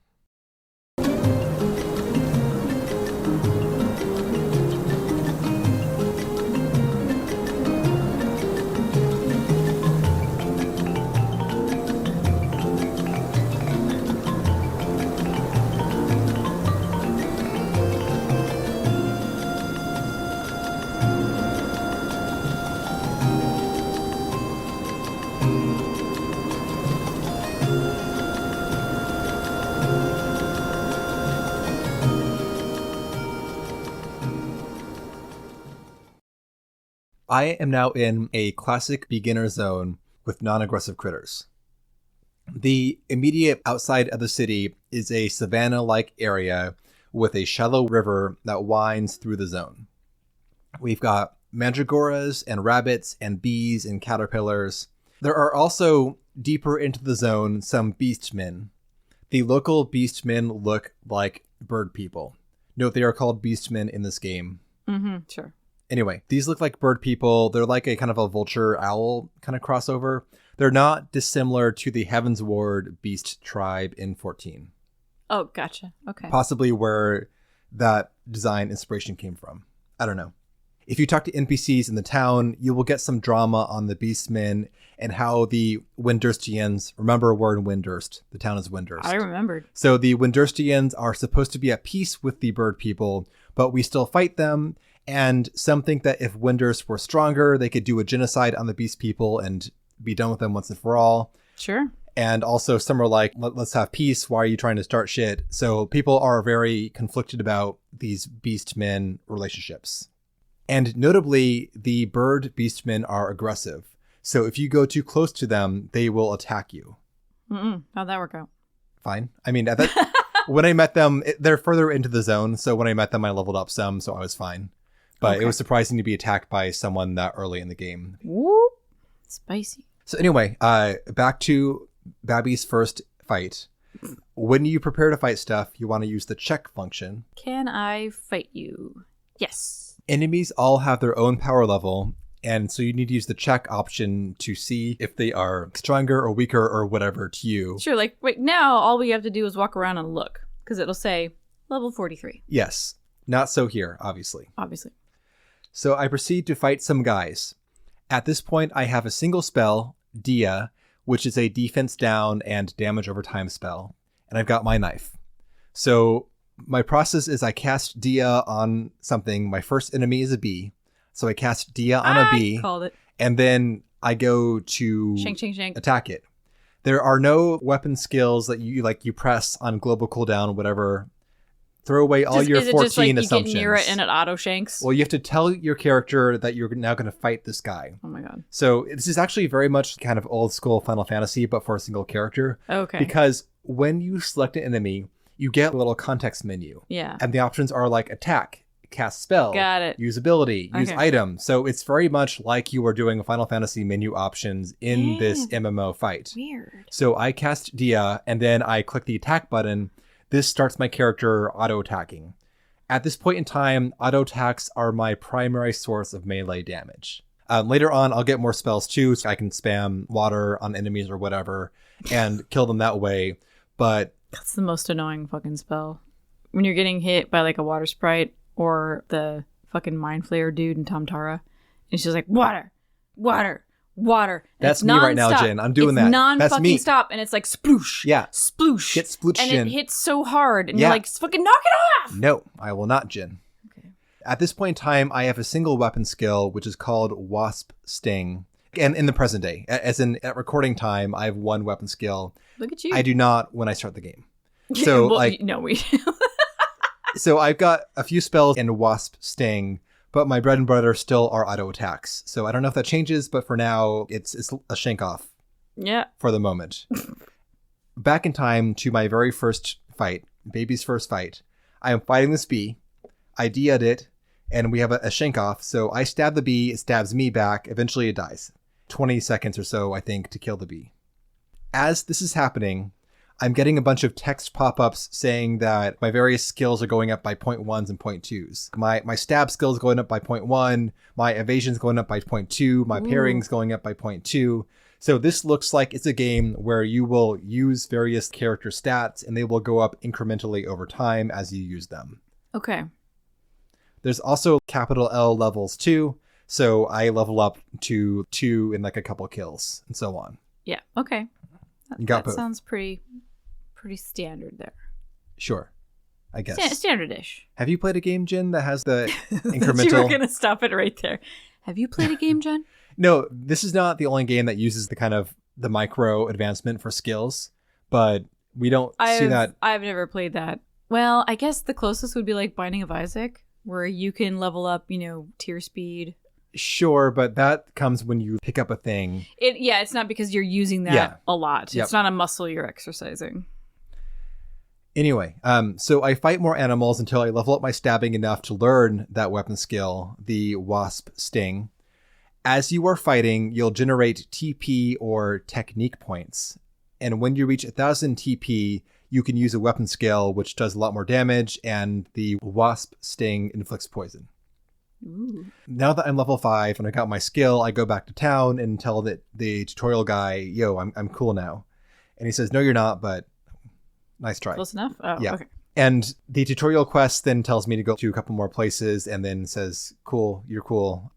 I am now in a classic beginner zone with non-aggressive critters. The immediate outside of the city is a savanna-like area with a shallow river that winds through the zone. We've got mandragoras and rabbits and bees and caterpillars. There are also, deeper into the zone, some beastmen. The local beastmen look like bird people. Note they are called beastmen in this game. Sure. Anyway, these look like bird people. They're like a kind of a vulture owl kind of crossover. They're not dissimilar to the Heaven's Ward beast tribe in 14. Oh, gotcha. Okay. Possibly where that design inspiration came from. I don't know. If you talk to NPCs in the town, you will get some drama on the beastmen and how the Windurstians, remember we're in Windurst. The town is Windurst. I remembered. So the Windurstians are supposed to be at peace with the bird people, but we still fight them. And some think that if Winders were stronger, they could do a genocide on the beast people and be done with them once and for all. Sure. And also some are like, let's have peace. Why are you trying to start shit? So people are very conflicted about these beastmen relationships. And notably, the bird beastmen are aggressive. So if you go too close to them, they will attack you. How'd that work out? Fine. I mean, when I met them, they're further into the zone. So when I met them, I leveled up some, so I was fine. But It was surprising to be attacked by someone that early in the game. Whoop. Spicy. So anyway, back to Babby's first fight. When you prepare to fight stuff, you want to use the check function. Can I fight you? Yes. Enemies all have their own power level, and so you need to use the check option to see if they are stronger or weaker or whatever to you. Sure, like right now, all we have to do is walk around and look, because it'll say level 43. Yes. Not so here, obviously. Obviously. So I proceed to fight some guys. At this point, I have a single spell, Dia, which is a defense down and damage over time spell. And I've got my knife. So my process is I cast Dia on something. My first enemy is a bee. So I cast Dia on a bee. Called it. And then I go to Shank. attack it. There are no weapon skills that you press on global cooldown, whatever. Throw away all your 14 just like assumptions. You get near it and it auto shanks? Well, you have to tell your character that you're now going to fight this guy. Oh my god. So this is actually very much kind of old school Final Fantasy, but for a single character. Okay. Because when you select an enemy, you get a little context menu. Yeah. And the options are like attack, cast spell, got it, use ability, use okay, item. So it's very much like you are doing Final Fantasy menu options in this MMO fight. Weird. So I cast Dia and then I click the attack button. This starts my character auto-attacking. At this point in time, auto attacks are my primary source of melee damage. Later on, I'll get more spells too, so I can spam water on enemies or whatever and kill them that way. But that's the most annoying fucking spell. When you're getting hit by like a water sprite or the fucking mind flayer dude in Tamtara, and she's like, water, water, water. That's me right now, Jen. I'm doing that. That's me. Stop, and it's like sploosh. Yeah. Sploosh. Get splooshed, and Jen. it hits so hard, and you're like, fucking knock it off! No, I will not, Jen. Okay. At this point in time, I have a single weapon skill, which is called Wasp Sting. And in the present day, as in at recording time, I have one weapon skill. Look at you. I do not when I start the game. So well, no, we. So I've got a few spells in Wasp Sting, but my bread and butter still are auto attacks. So I don't know if that changes, but for now, it's a shank off. Yeah. For the moment. Back in time to my very first fight, Baby's first fight. I am fighting this bee. I DIA'd it, and we have a shank off. So I stab the bee, it stabs me back. Eventually it dies. 20 seconds or so, I think, to kill the bee. As this is happening, I'm getting a bunch of text pop-ups saying that my various skills are going up by 0.1s and 0.2s. My stab skill is going up by 0.1, my evasion is going up by 0.2, my parrying is going up by 0.2. So this looks like it's a game where you will use various character stats and they will go up incrementally over time as you use them. Okay. There's also capital L levels too. So I level up to 2 in like a couple kills and so on. Yeah. Okay. That sounds pretty standard there. Sure. I guess. Standardish. Have you played a game, Jen, that has the incremental... You were going to stop it right there. Have you played a game, Jen? No, this is not the only game that uses the kind of the micro advancement for skills, but we don't see that. I've never played that. Well, I guess the closest would be like Binding of Isaac, where you can level up, tier speed. Sure, but that comes when you pick up a thing. It's not because you're using that a lot. Yep. It's not a muscle you're exercising. Anyway, so I fight more animals until I level up my stabbing enough to learn that weapon skill, the Wasp Sting. As you are fighting, you'll generate TP or technique points. And when you reach 1,000 TP, you can use a weapon skill which does a lot more damage, and the Wasp Sting inflicts poison. Ooh. Now that I'm level 5 and I got my skill, I go back to town and tell the tutorial guy, yo, I'm cool now. And he says, no, you're not, but nice try. Close enough? Oh, yeah. Okay. And the tutorial quest then tells me to go to a couple more places and then says, cool, you're cool.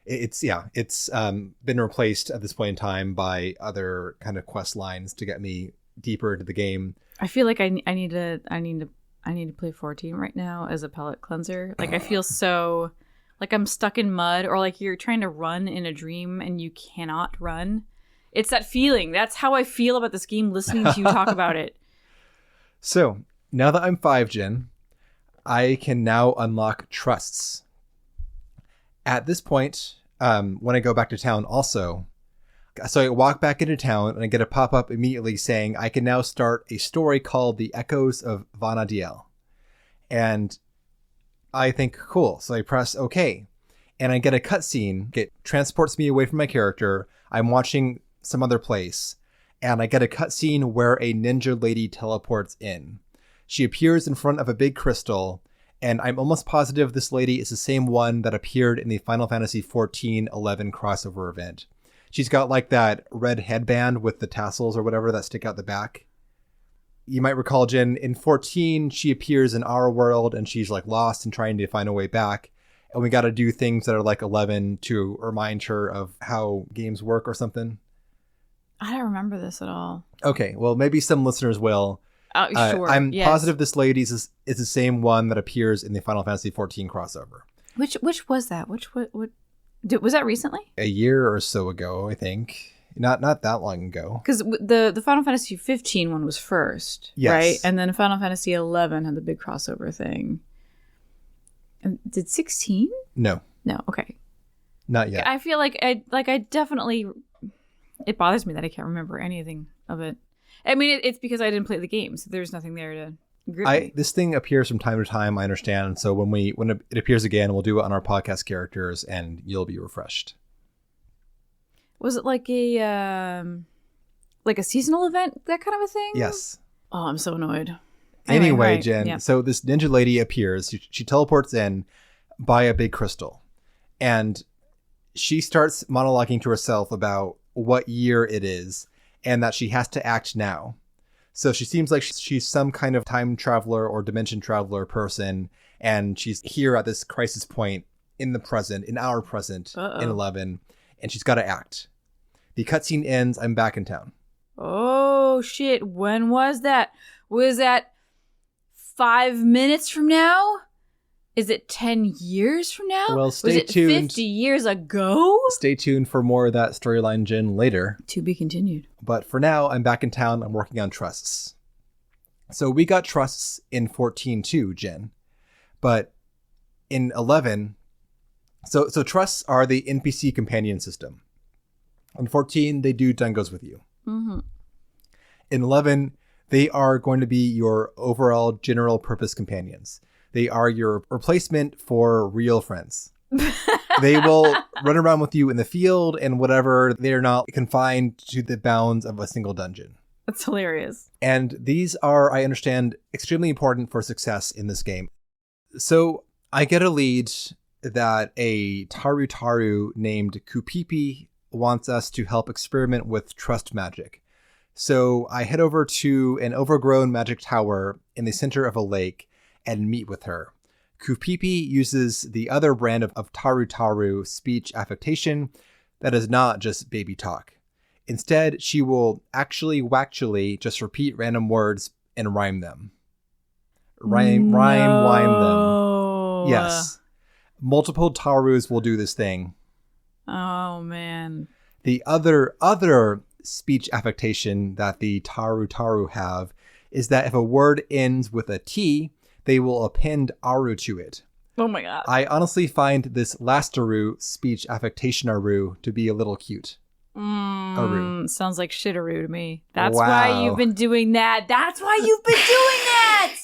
It's been replaced at this point in time by other kind of quest lines to get me deeper into the game. I feel like I need to play 14 right now as a palate cleanser. Like I feel so like I'm stuck in mud, or like you're trying to run in a dream and you cannot run. It's that feeling. That's how I feel about this game listening to you talk about it. So now that I'm 5, Jen, I can now unlock trusts. At this point, when I go back to town also, so I walk back into town and I get a pop-up immediately saying I can now start a story called The Echoes of Vana'diel. And I think, cool. So I press OK. And I get a cutscene. It transports me away from my character. I'm watching some other place. And I get a cutscene where a ninja lady teleports in. She appears in front of a big crystal. And I'm almost positive this lady is the same one that appeared in the Final Fantasy XIV 11 crossover event. She's got like that red headband with the tassels or whatever that stick out the back. You might recall, Jen, in 14, she appears in our world and she's like lost and trying to find a way back. And we got to do things that are like 11 to remind her of how games work or something. I don't remember this at all. Okay, well, maybe some listeners will. Sure. I'm positive this lady is the same one that appears in the Final Fantasy XIV crossover. Which was that? Was that recently? A year or so ago, I think. Not that long ago. Because the Final Fantasy 15 one was first, yes. Right? And then Final Fantasy 11 had the big crossover thing. And did 16? No. No. Okay. Not yet. I feel like I definitely. It bothers me that I can't remember anything of it. I mean, it's because I didn't play the game, so there's nothing there to grip me. This thing appears from time to time, I understand. So when it appears again, we'll do it on our podcast characters, and you'll be refreshed. Was it like a seasonal event, that kind of a thing? Yes. Oh, I'm so annoyed. Anyway, right. Jen, yeah. So this ninja lady appears. She teleports in by a big crystal, and she starts monologuing to herself about what year it is and that she has to act now. So she seems like she's some kind of time traveler or dimension traveler person, and she's here at this crisis point in the present, in our present, in 11, and she's got to act. The cutscene ends. I'm back in town. Oh, shit. When was that? Was that 5 minutes from now? Is it 10 years from now? Well, stay was it tuned. 50 years ago? Stay tuned for more of that storyline, Jen, later. To be continued. But for now, I'm back in town. I'm working on trusts. So we got trusts in 14 too, Jen. But in 11... So trusts are the NPC companion system. In 14, they do dungos with you. Mm-hmm. In 11, they are going to be your overall general purpose companions. They are your replacement for real friends. They will run around with you in the field and whatever. They're not confined to the bounds of a single dungeon. That's hilarious. And these are, I understand, extremely important for success in this game. So I get a lead that a Taru named Kupipi wants us to help experiment with trust magic. So I head over to an overgrown magic tower in the center of a lake and meet with her. Kupipi uses the other brand of Taru speech affectation that is not just baby talk. Instead, she will actually just repeat random words and rhyme them. Rhyme them. Yes. Multiple Tarus will do this thing. Oh, man. The other speech affectation that the Taru have is that if a word ends with a T, they will append Aru to it. Oh my god. I honestly find this last Aru, speech affectation Aru, to be a little cute. Aru. Sounds like shit-aru to me. That's Wow. why you've been doing that. That's why you've been doing that!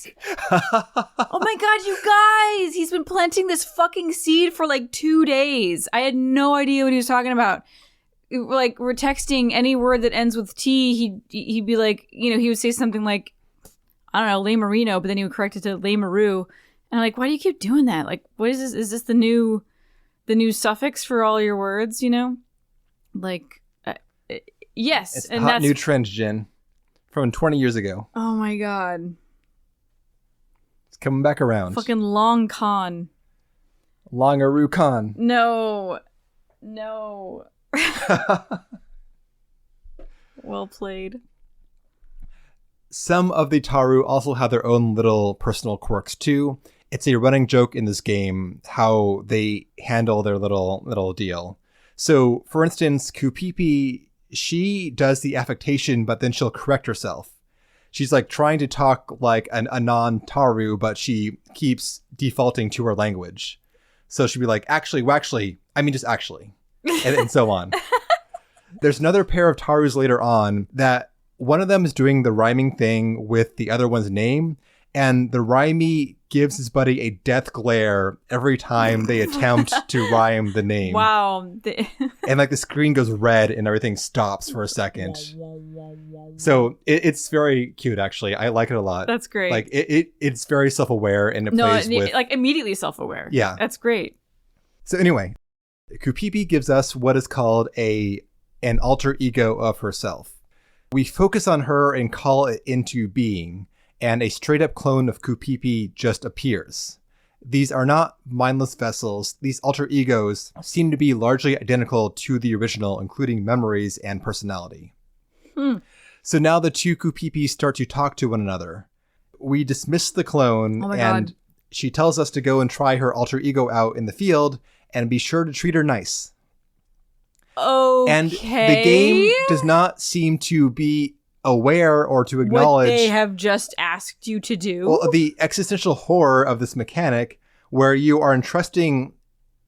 Oh my god, you guys! He's been planting this fucking seed for like 2 days. I had no idea what he was talking about. Like, we're texting any word that ends with T, he'd be like, he would say something like, I don't know, Le Marino, but then he would correct it to Le Maru. And I'm like, why do you keep doing that? Like, what is this? Is this the new suffix for all your words, Like, yes. It's a hot new trend, Jen, from 20 years ago. Oh my god. It's coming back around. Fucking long con. Long Aru con. No. Well played. Some of the Taru also have their own little personal quirks too, It's a running joke in this game how they handle their little deal. So, for instance, Kupipi, she does the affectation, but then she'll correct herself. She's like trying to talk like a non-Taru, but she keeps defaulting to her language. So she'll be like, actually, I mean just actually, and so on. There's another pair of Tarus later on that one of them is doing the rhyming thing with the other one's name, and the rhymey gives his buddy a death glare every time they attempt to rhyme the name. Wow. And like the screen goes red and everything stops for a second. So it's very cute, actually. I like it a lot. That's great. Like it's very self-aware, and it plays with like immediately self-aware. Yeah. That's great. So anyway, Kupipi gives us what is called an alter ego of herself. We focus on her and call it into being, and a straight-up clone of Kupipi just appears. These are not mindless vessels. These alter egos seem to be largely identical to the original, including memories and personality. So now the two Kupipis start to talk to one another. We dismiss the clone, and she tells us to go and try her alter ego out in the field and be sure to treat her nice. Okay. And the game does not seem to be aware or to acknowledge what they have just asked you to do. Well, the existential horror of this mechanic where you are entrusting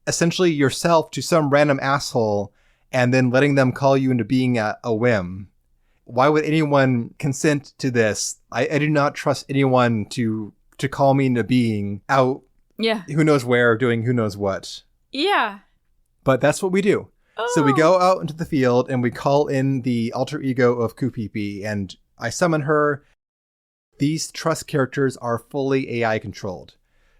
essentially yourself to some random asshole and then letting them call you into being a whim. Why would anyone consent to this? I do not trust anyone to call me into being out who knows where, doing who knows what. Yeah. But that's what we do. So we go out into the field and we call in the alter ego of Kupipi, and I summon her. These trust characters are fully AI controlled.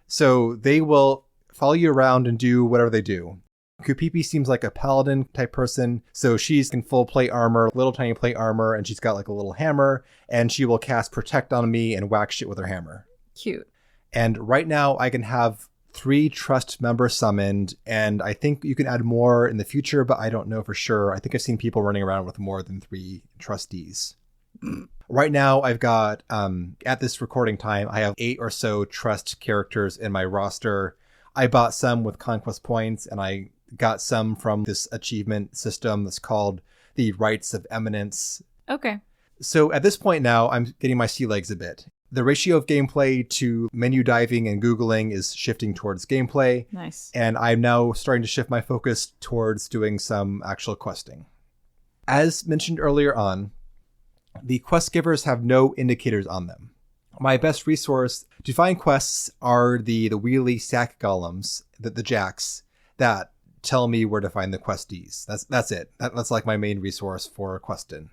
So they will follow you around and do whatever they do. Kupipi seems like a paladin type person. So she's in full plate armor, little tiny plate armor, and she's got like a little hammer, and she will cast protect on me and whack shit with her hammer. Cute. And right now I can have 3 trust members summoned, and I think you can add more in the future, but I don't know for sure. I think I've seen people running around with more than 3 trustees. Right now, I've got, at this recording time, I have 8 or so trust characters in my roster. I bought some with conquest points, and I got some from this achievement system that's called the Rights of Eminence. Okay. So at this point now, I'm getting my sea legs a bit. The ratio of gameplay to menu diving and Googling is shifting towards gameplay. Nice. And I'm now starting to shift my focus towards doing some actual questing. As mentioned earlier on, the quest givers have no indicators on them. My best resource to find quests are the wheelie sack golems, the jacks, that tell me where to find the questies. That's it. That's like my main resource for questing.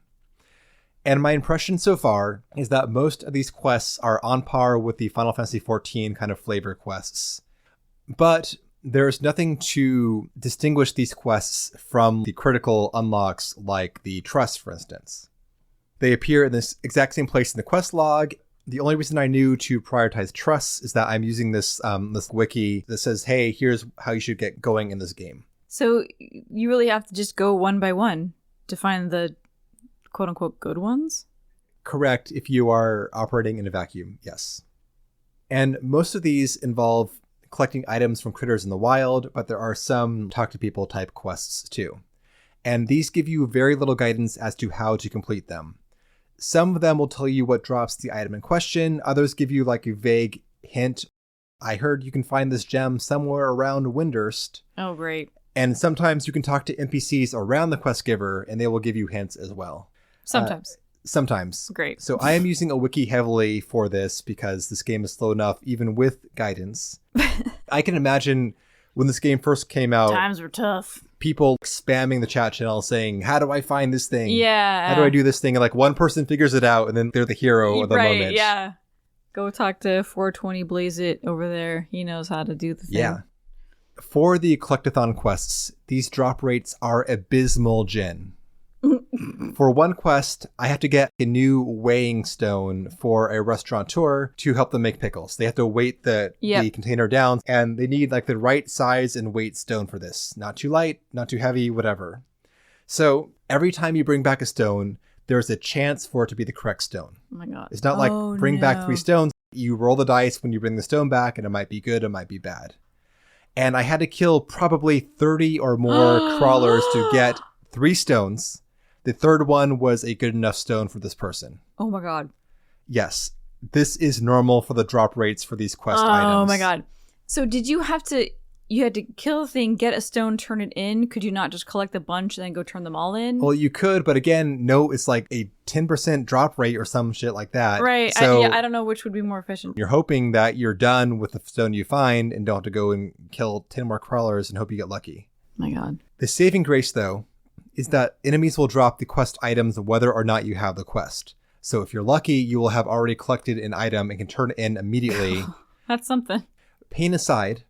And my impression so far is that most of these quests are on par with the Final Fantasy XIV kind of flavor quests. But there's nothing to distinguish these quests from the critical unlocks like the trust, for instance. They appear in this exact same place in the quest log. The only reason I knew to prioritize trusts is that I'm using this wiki that says, hey, here's how you should get going in this game. So you really have to just go one by one to find the quote-unquote good ones? Correct, if you are operating in a vacuum, yes. And most of these involve collecting items from critters in the wild, but there are some talk to people type quests too. And these give you very little guidance as to how to complete them. Some of them will tell you what drops the item in question, others give you like a vague hint. I heard you can find this gem somewhere around Windurst. Oh, great. And sometimes you can talk to NPCs around the quest giver and they will give you hints as well. Sometimes. Great. So I am using a wiki heavily for this because this game is slow enough, even with guidance. I can imagine when this game first came out, times were tough. People spamming the chat channel saying, how do I find this thing? Yeah. How do I do this thing? And like one person figures it out and then they're the hero of the right, moment. Yeah. Go talk to 420 Blaze It over there. He knows how to do the thing. Yeah. For the collectathon quests, these drop rates are abysmal, Jen. For one quest, I have to get a new weighing stone for a restaurateur to help them make pickles. They have to weight the container down, and they need like the right size and weight stone for this. Not too light, not too heavy, whatever. So every time you bring back a stone, there's a chance for it to be the correct stone. Oh my god. It's not like bring back 3 stones. You roll the dice when you bring the stone back, and it might be good, it might be bad. And I had to kill probably 30 or more crawlers to get 3 stones. The third one was a good enough stone for this person. Oh my god. Yes. This is normal for the drop rates for these quest items. Oh my god. So did you have to... You had to kill the thing, get a stone, turn it in? Could you not just collect a bunch and then go turn them all in? Well, you could, but again, no, it's like a 10% drop rate or some shit like that. Right. So I don't know which would be more efficient. you're hoping that you're done with the stone you find and don't have to go and kill 10 more crawlers and hope you get lucky. My god. The saving grace, though, is that enemies will drop the quest items whether or not you have the quest. So if you're lucky, you will have already collected an item and can turn it in immediately. That's something. Pain aside,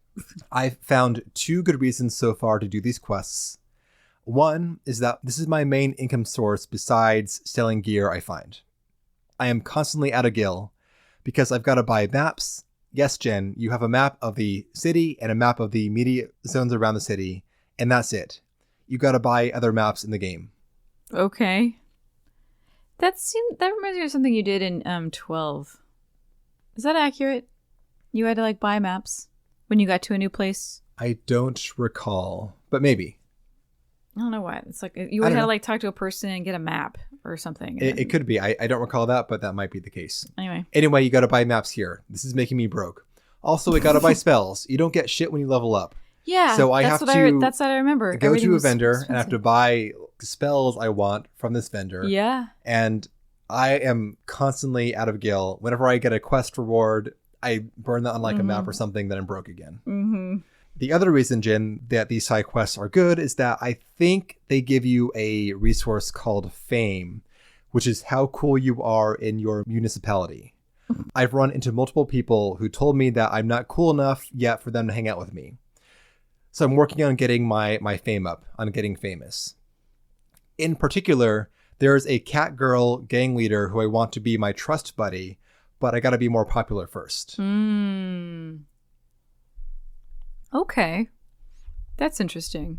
I've found 2 good reasons so far to do these quests. One is that this is my main income source besides selling gear I find. I am constantly out of gil because I've got to buy maps. Yes, Jen, you have a map of the city and a map of the immediate zones around the city, and that's it. You got to buy other maps in the game. Okay. That reminds me of something you did in 12. Is that accurate? You had to like buy maps when you got to a new place? I don't recall, but maybe. I don't know why. It's like you would have to like talk to a person and get a map or something. It could be. I don't recall that, but that might be the case. Anyway, you got to buy maps here. This is making me broke. Also, I got to buy spells. You don't get shit when you level up. Yeah. So that's what I remember. Go to a vendor and I have to buy spells I want from this vendor. Yeah. And I am constantly out of gil. Whenever I get a quest reward, I burn that on like a map or something, then I'm broke again. Mm-hmm. The other reason, Jen, that these side quests are good is that I think they give you a resource called fame, which is how cool you are in your municipality. I've run into multiple people who told me that I'm not cool enough yet for them to hang out with me. So I'm working on getting my fame up, on getting famous. In particular, there's a cat girl gang leader who I want to be my trust buddy, but I got to be more popular first. Okay. That's interesting.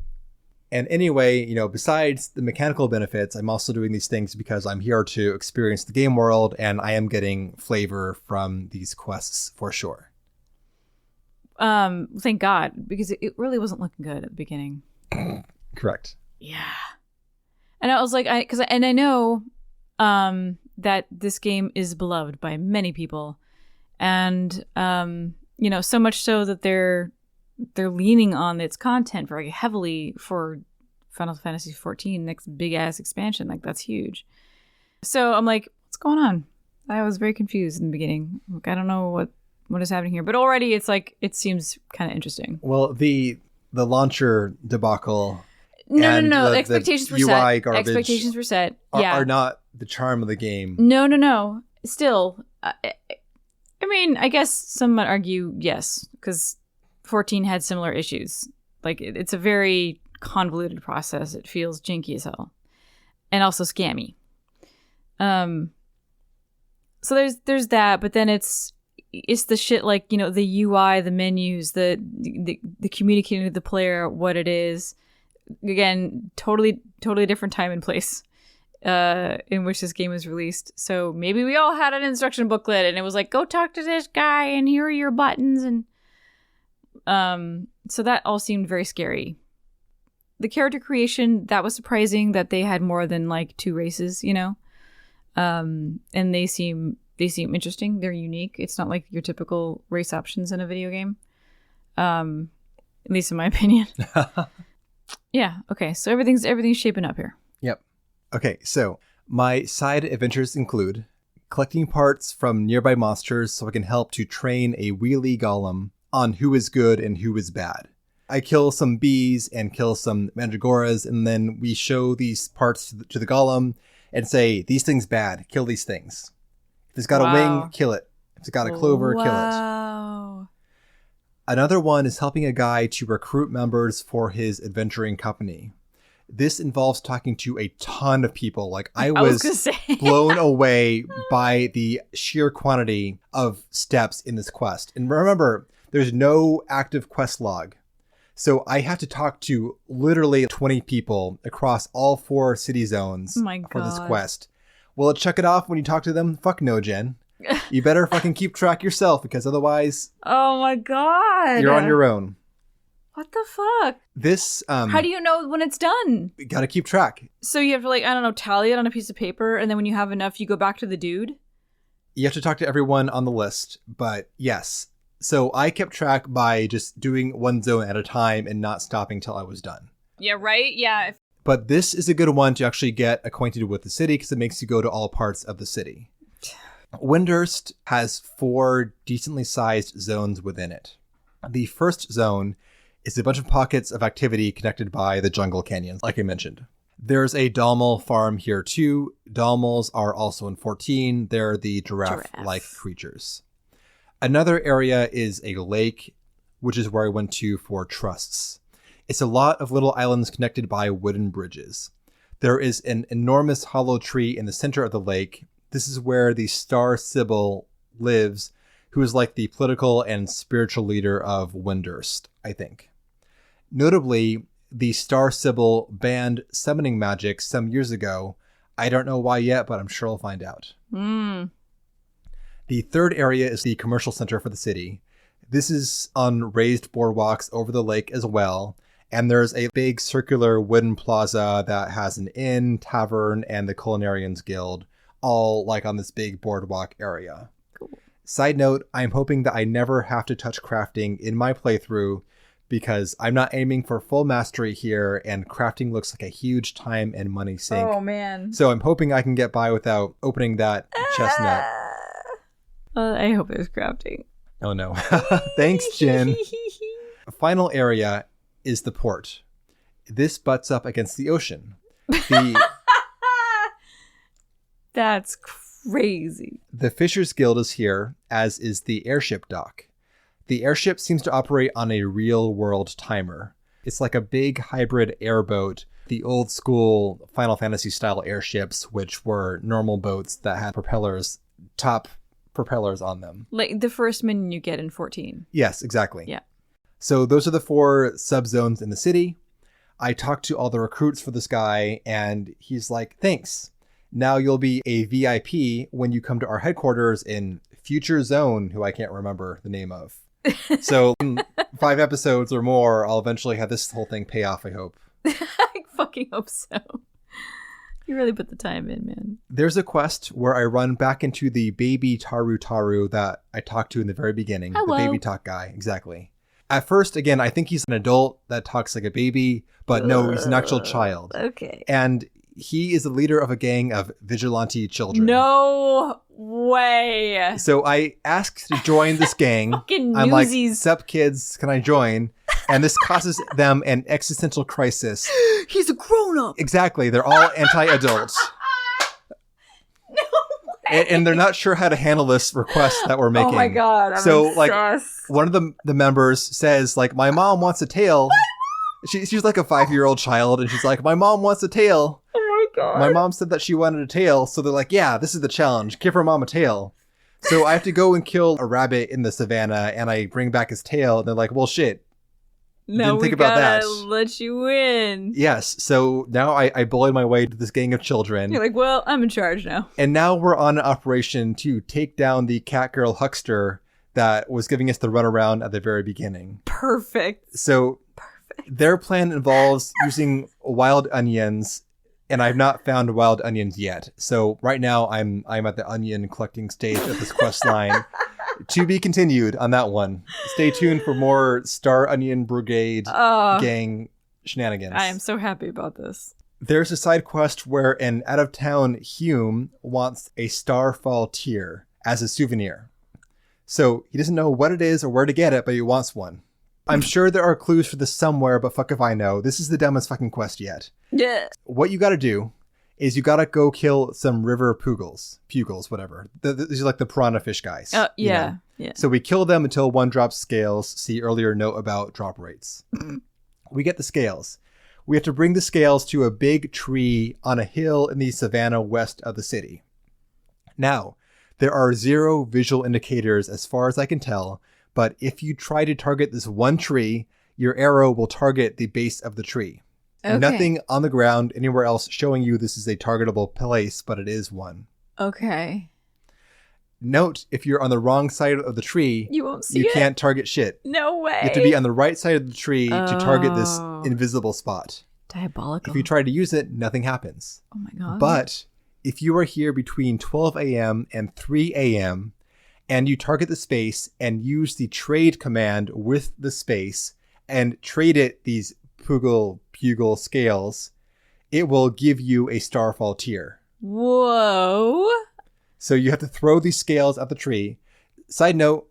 And anyway, besides the mechanical benefits, I'm also doing these things because I'm here to experience the game world, and I am getting flavor from these quests for sure. Thank God, because it really wasn't looking good at the beginning. Correct. Yeah. And I was like, I know that this game is beloved by many people, and so much so that they're leaning on its content very heavily for Final Fantasy XIV, next big ass expansion. Like, that's huge. So I'm like, what's going on? I was very confused in the beginning. Like, I don't know what is happening here, but already it's like, it seems kind of interesting. Well, the launcher debacle. No. Expectations were set. UI garbage. Expectations were set. Are not the charm of the game. No. Still, I mean, I guess some might argue yes, because 14 had similar issues. Like, it's a very convoluted process. It feels janky as hell, and also scammy. So there's that, but then it's the shit like, the UI, the menus, the communicating to the player what it is. Again, totally different time and place in which this game was released. So maybe we all had an instruction booklet and it was like, go talk to this guy and here are your buttons, and so that all seemed very scary. The character creation, that was surprising that they had more than like 2 races, and they seem interesting. They're unique. It's not like your typical race options in a video game, at least in my opinion. Yeah. Okay. So everything's shaping up here. Yep. Okay. So my side adventures include collecting parts from nearby monsters so I can help to train a wheelie golem on who is good and who is bad. I kill some bees and kill some mandragoras, and then we show these parts to the golem and say, these things bad, kill these things. If it's got a wing, kill it. If it's got a clover, kill it. Wow. Another one is helping a guy to recruit members for his adventuring company. This involves talking to a ton of people. Like, I was blown away by the sheer quantity of steps in this quest. And remember, there's no active quest log. So I have to talk to literally 20 people across all 4 city zones for this quest. Will it check it off when you talk to them? Fuck no, Jen. You better fucking keep track yourself, because otherwise Oh my god. you're on your own. What the fuck? This, How do you know when it's done? you gotta keep track. So you have to, like, I don't know, tally it on a piece of paper, and then when you have enough, you go back to the dude? You have to talk to everyone on the list, but yes. So I kept track by just doing one zone at a time and not stopping till I was done. Yeah, right? Yeah. But this is a good one to actually get acquainted with the city, because it makes you go to all parts of the city. Windurst has 4 decently sized zones within it. The first zone is a bunch of pockets of activity connected by the jungle canyons, like I mentioned. There's a Dalmal farm here too. Dalmals are also in 14. They're the giraffe-like creatures. Another area is a lake, which is where I went to for trusts. It's a lot of little islands connected by wooden bridges. There is an enormous hollow tree in the center of the lake. This is where the Star Sibyl lives, who is like the political and spiritual leader of Windurst, I think. Notably, the Star Sibyl banned summoning magic some years ago. I don't know why yet, but I'm sure I'll find out. The third area is the commercial center for the city. This is on raised boardwalks over the lake as well. And there's a big circular wooden plaza that has an inn, tavern, and the Culinarians Guild, all like on this big boardwalk area. Cool. Side note, I'm hoping that I never have to touch crafting in my playthrough, because I'm not aiming for full mastery here, and crafting looks like a huge time and money sink. Oh, man. So I'm hoping I can get by without opening that chestnut. I hope there's crafting. Oh, no. Thanks, Jen. Final area is the port. This butts up against the ocean. That's crazy. The Fishers Guild is here, as is the airship dock. The airship seems to operate on a real-world timer. It's like a big hybrid airboat, the old-school Final Fantasy-style airships, which were normal boats that had top propellers on them. Like the first minion you get in 14. Yes, exactly. Yeah. So those are the 4 subzones in the city. I talked to all the recruits for this guy, and he's like, thanks. Now you'll be a VIP when you come to our headquarters in Future Zone, who I can't remember the name of. So in 5 episodes or more, I'll eventually have this whole thing pay off, I hope. I fucking hope so. You really put the time in, man. There's a quest where I run back into the baby Taru that I talked to in the very beginning. Hello. The baby talk guy, exactly. At first, again, I think he's an adult that talks like a baby, but no, he's an actual child. Okay. And he is the leader of a gang of vigilante children. No way. So I asked to join this gang. Fucking I'm like, newsies. sup kids, can I join? And this causes them an existential crisis. He's a grown-up. Exactly. They're all anti-adults. No way. And they're not sure how to handle this request that we're making. Oh my god, I'm so obsessed. like one of the members says like, my mom wants a tail. She's like a 5-year-old child, and she's like, my mom wants a tail. Oh my god. My mom said that she wanted a tail, so they're like, yeah, this is the challenge. Give her mom a tail. So I have to go and kill a rabbit in the savannah, and I bring back his tail, and they're like, well, shit. No, Didn't think about that. Let you win. Yes, so now I bullied my way to this gang of children. You're like, well, I'm in charge now. And now we're on an operation to take down the cat girl huckster that was giving us the runaround at the very beginning. Perfect. So their plan involves using wild onions, and I've not found wild onions yet. So right now I'm at the onion collecting stage of this quest line. To be continued on that one. Stay tuned for more Star Onion Brigade gang shenanigans. I am so happy about this. There's a side quest where an out-of-town Hume wants a Starfall tear as a souvenir. So he doesn't know what it is or where to get it, but he wants one. I'm sure there are clues for this somewhere, but fuck if I know. This is the dumbest fucking quest yet. Yeah. What you gotta do is you gotta go kill some river pugils, whatever. These are like the piranha fish guys. Oh, yeah. You know? Yeah. So we kill them until one drops scales. See earlier note about drop rates. We get the scales. We have to bring the scales to a big tree on a hill in the savannah west of the city. Now, there are 0 visual indicators as far as I can tell, but if you try to target this one tree, your arrow will target the base of the tree. Okay. Nothing on the ground anywhere else showing you this is a targetable place, but it is one. Okay. note, if you're on the wrong side of the tree, You won't see you it? can't target shit. No way. You have to be on the right side of the tree to target this Oh. invisible spot. Diabolical. If you try to use it, nothing happens. Oh my god. But if you are here between 12 a.m. and 3 a.m., and you target the space and use the trade command with the space and trade it these bugle scales, it will give you a starfall tier. Whoa. So you have to throw these scales at the tree. Side note,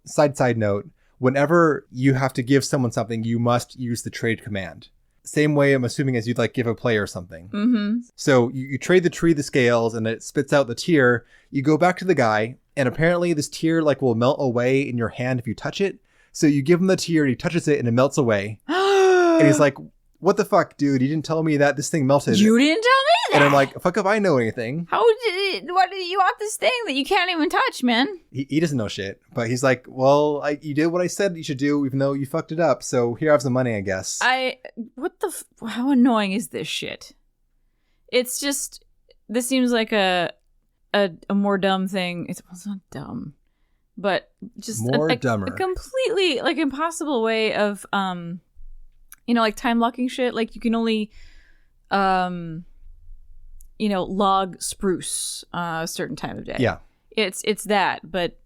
whenever you have to give someone something, you must use the trade command. Same way, I'm assuming, as you'd like give a player something. Mm-hmm. So you trade the tree the scales and it spits out the tier. You go back to the guy, and apparently this tier like will melt away in your hand if you touch it. So you give him the tier, he touches it, and it melts away. And he's like, what the fuck, dude? You didn't tell me that this thing melted. You didn't tell me that. And I'm like, fuck if I know anything. Why did you want this thing that you can't even touch, man? He doesn't know shit. But he's like, well, you did what I said you should do, even though you fucked it up. So here I have some money, I guess. How annoying is this shit? It's just, this seems like a more dumb thing. It's not dumb, but just dumber. A completely like impossible way of, like time locking shit. Like you can only, log spruce a certain time of day. Yeah. It's that, but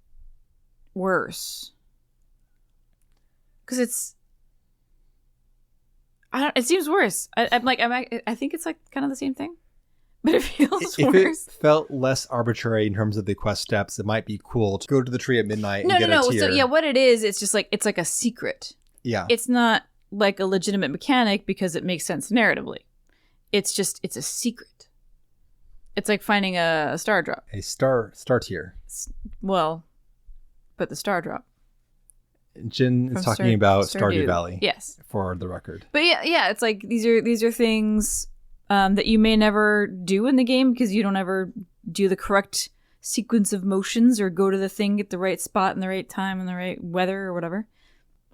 worse. Because it seems worse. I think it's like kind of the same thing, but it feels if worse. It felt less arbitrary in terms of the quest steps, it might be cool to go to the tree at midnight and get a tier. So yeah, what it is, it's just like, it's like a secret. Yeah. It's not like a legitimate mechanic because it makes sense narratively. It's a secret. It's like finding a star drop. A star tier. Well, but the star drop. Jin is talking about Stardew Valley. Yes. For the record. But yeah, it's like these are things that you may never do in the game because you don't ever do the correct sequence of motions or go to the thing at the right spot in the right time and the right weather or whatever.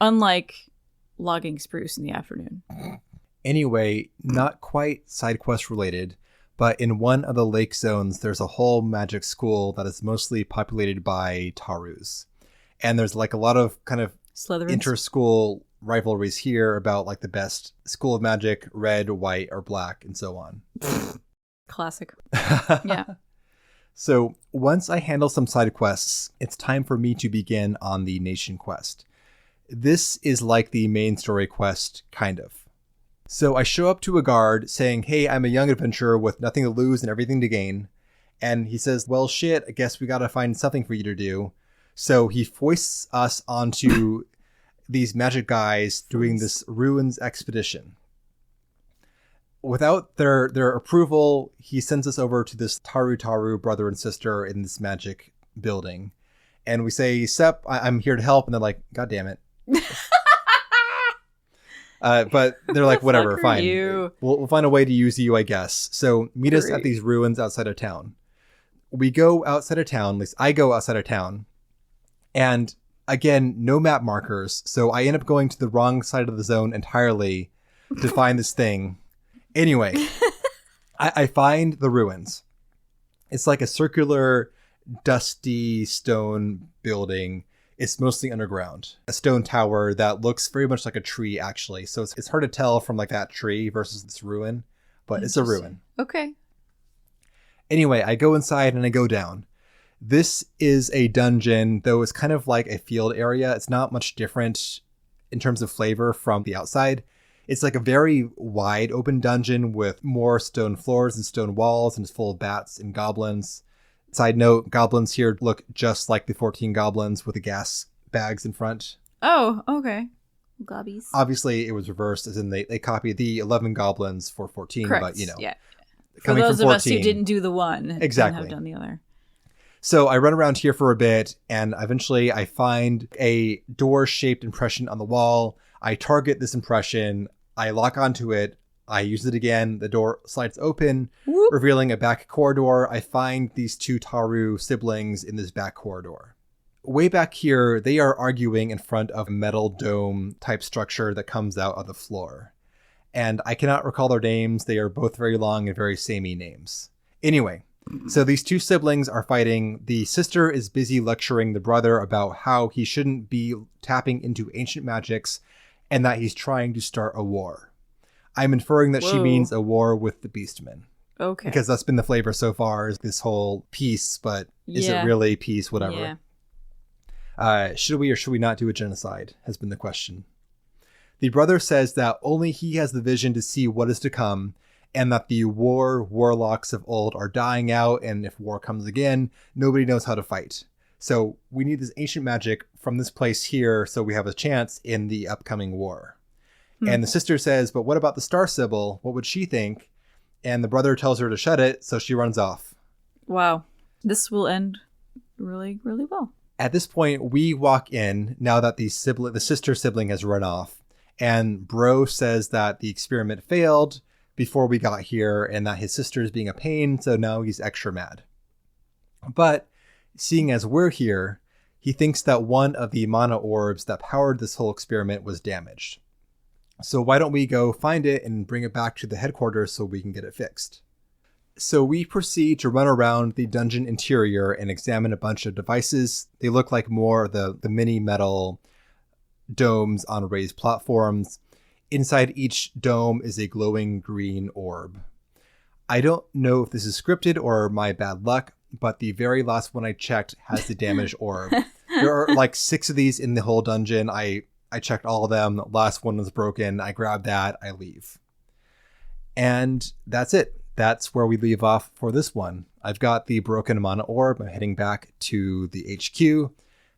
Unlike logging spruce in the afternoon. Anyway, not quite side quest related, but in one of the lake zones, there's a whole magic school that is mostly populated by Tarus. And there's like a lot of kind of inter-school rivalries here about like the best school of magic, red, white, or black, and so on. Classic. Yeah. So once I handle some side quests, it's time for me to begin on the nation quest. This is like the main story quest, kind of. So I show up to a guard saying, hey, I'm a young adventurer with nothing to lose and everything to gain. And he says, well, shit, I guess we gotta find something for you to do. So he foists us onto these magic guys doing this ruins expedition. Without their approval, he sends us over to this Taru brother and sister in this magic building. And we say, Sep, I'm here to help. And they're like, God damn it. But they're like, whatever, fine. We'll find a way to use you, I guess. So meet us at these ruins outside of town. We go outside of town, at least I go outside of town. And again, no map markers. So I end up going to the wrong side of the zone entirely to find this thing. Anyway, I find the ruins. It's like a circular, dusty stone building. It's mostly underground. A stone tower that looks very much like a tree, actually. So it's hard to tell from like that tree versus this ruin, but it's a ruin. Okay. Anyway, I go inside and I go down. This is a dungeon, though it's kind of like a field area. It's not much different in terms of flavor from the outside. It's like a very wide open dungeon with more stone floors and stone walls, and it's full of bats and goblins. Side note, goblins here look just like the 14 goblins with the gas bags in front. Oh, okay. Globbies. Obviously, it was reversed, as in they copied the 11 goblins for 14, correct. But, you know. Yeah. For those of us who didn't do the one. Exactly. And have done the other. So I run around here for a bit, and eventually I find a door-shaped impression on the wall. I target this impression. I lock onto it. I use it again. The door slides open, whoop, revealing a back corridor. I find these two Taru siblings in this back corridor. Way back here, they are arguing in front of a metal dome type structure that comes out of the floor. And I cannot recall their names. They are both very long and very samey names. Anyway, So these two siblings are fighting. The sister is busy lecturing the brother about how he shouldn't be tapping into ancient magics and that he's trying to start a war. I'm inferring that she means a war with the Beastmen. Okay. Because that's been the flavor so far, is this whole peace, but is it really peace? Whatever. Yeah. Should we or should we not do a genocide has been the question. The brother says that only he has the vision to see what is to come, and that the warlocks of old are dying out, and if war comes again, nobody knows how to fight. So we need this ancient magic from this place here so we have a chance in the upcoming war. And the sister says, but what about the Star Sibyl? What would she think? And the brother tells her to shut it, so she runs off. Wow. This will end really, really well. At this point, we walk in now that the sister sibling has run off, and Bro says that the experiment failed before we got here and that his sister is being a pain, so now he's extra mad. But seeing as we're here, he thinks that one of the mana orbs that powered this whole experiment was damaged. So why don't we go find it and bring it back to the headquarters so we can get it fixed? So we proceed to run around the dungeon interior and examine a bunch of devices. They look like more the mini metal domes on raised platforms. Inside each dome is a glowing green orb. I don't know if this is scripted or my bad luck, but the very last one I checked has the damaged orb. There are like 6 of these in the whole dungeon. I checked all of them. The last one was broken. I grabbed that. I leave. And that's it. That's where we leave off for this one. I've got the broken mana orb. I'm heading back to the HQ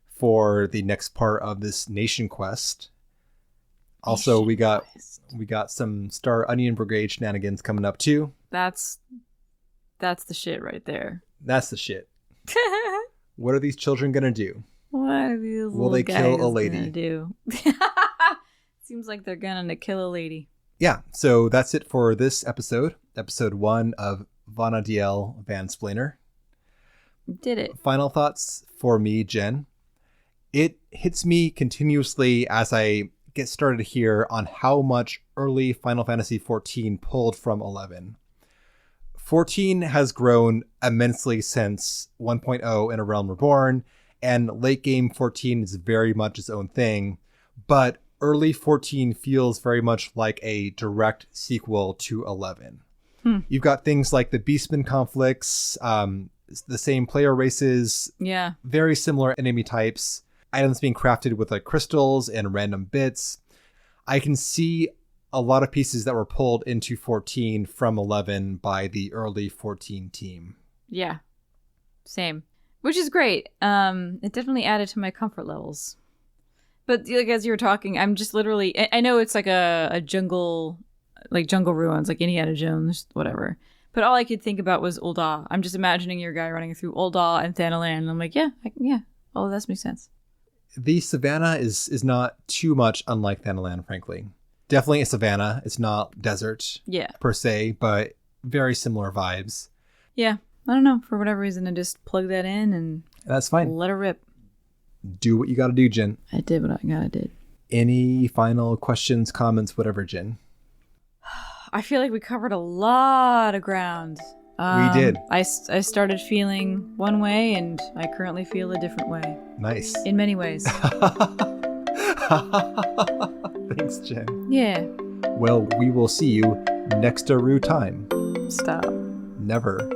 for the next part of this nation quest. Also, we got some Star Onion Brigade shenanigans coming up too. That's the shit right there. That's the shit. What are these children gonna do? What are these Will they kill a lady? Gonna do? Seems like they're gonna kill a lady. Yeah, so that's it for this episode. Episode 1 of Vana'diel Vansplainer. Did it. Final thoughts for me, Jen. It hits me continuously as I get started here on how much early Final Fantasy XIV pulled from 11. 14 has grown immensely since 1.0 in A Realm Reborn, and late game 14 is very much its own thing, but early 14 feels very much like a direct sequel to 11. You've got things like the Beastman conflicts, the same player races, very similar enemy types, items being crafted with like crystals and random bits. I can see a lot of pieces that were pulled into 14 from 11 by the early 14 team. Yeah. Same. Which is great. It definitely added to my comfort levels. But like as you were talking, I'm just literally, I know it's like a jungle, like jungle ruins, like Indiana Jones, whatever. But all I could think about was Ul'dah. I'm just imagining your guy running through Ul'dah and Thanalan, and I'm like, yeah, all of that makes sense. The savannah is not too much unlike Thanalan, frankly. Definitely a savannah. It's not desert per se, but very similar vibes. Yeah. I don't know. For whatever reason, I just plug that in and that's fine. Let her rip. Do what you got to do, Jen. I did what I gotta did. Any final questions, comments, whatever, Jen? I feel like we covered a lot of ground. We did. I started feeling one way, and I currently feel a different way. Nice. In many ways. Thanks, Jen. Yeah. Well, we will see you next Aru time. Stop. Never.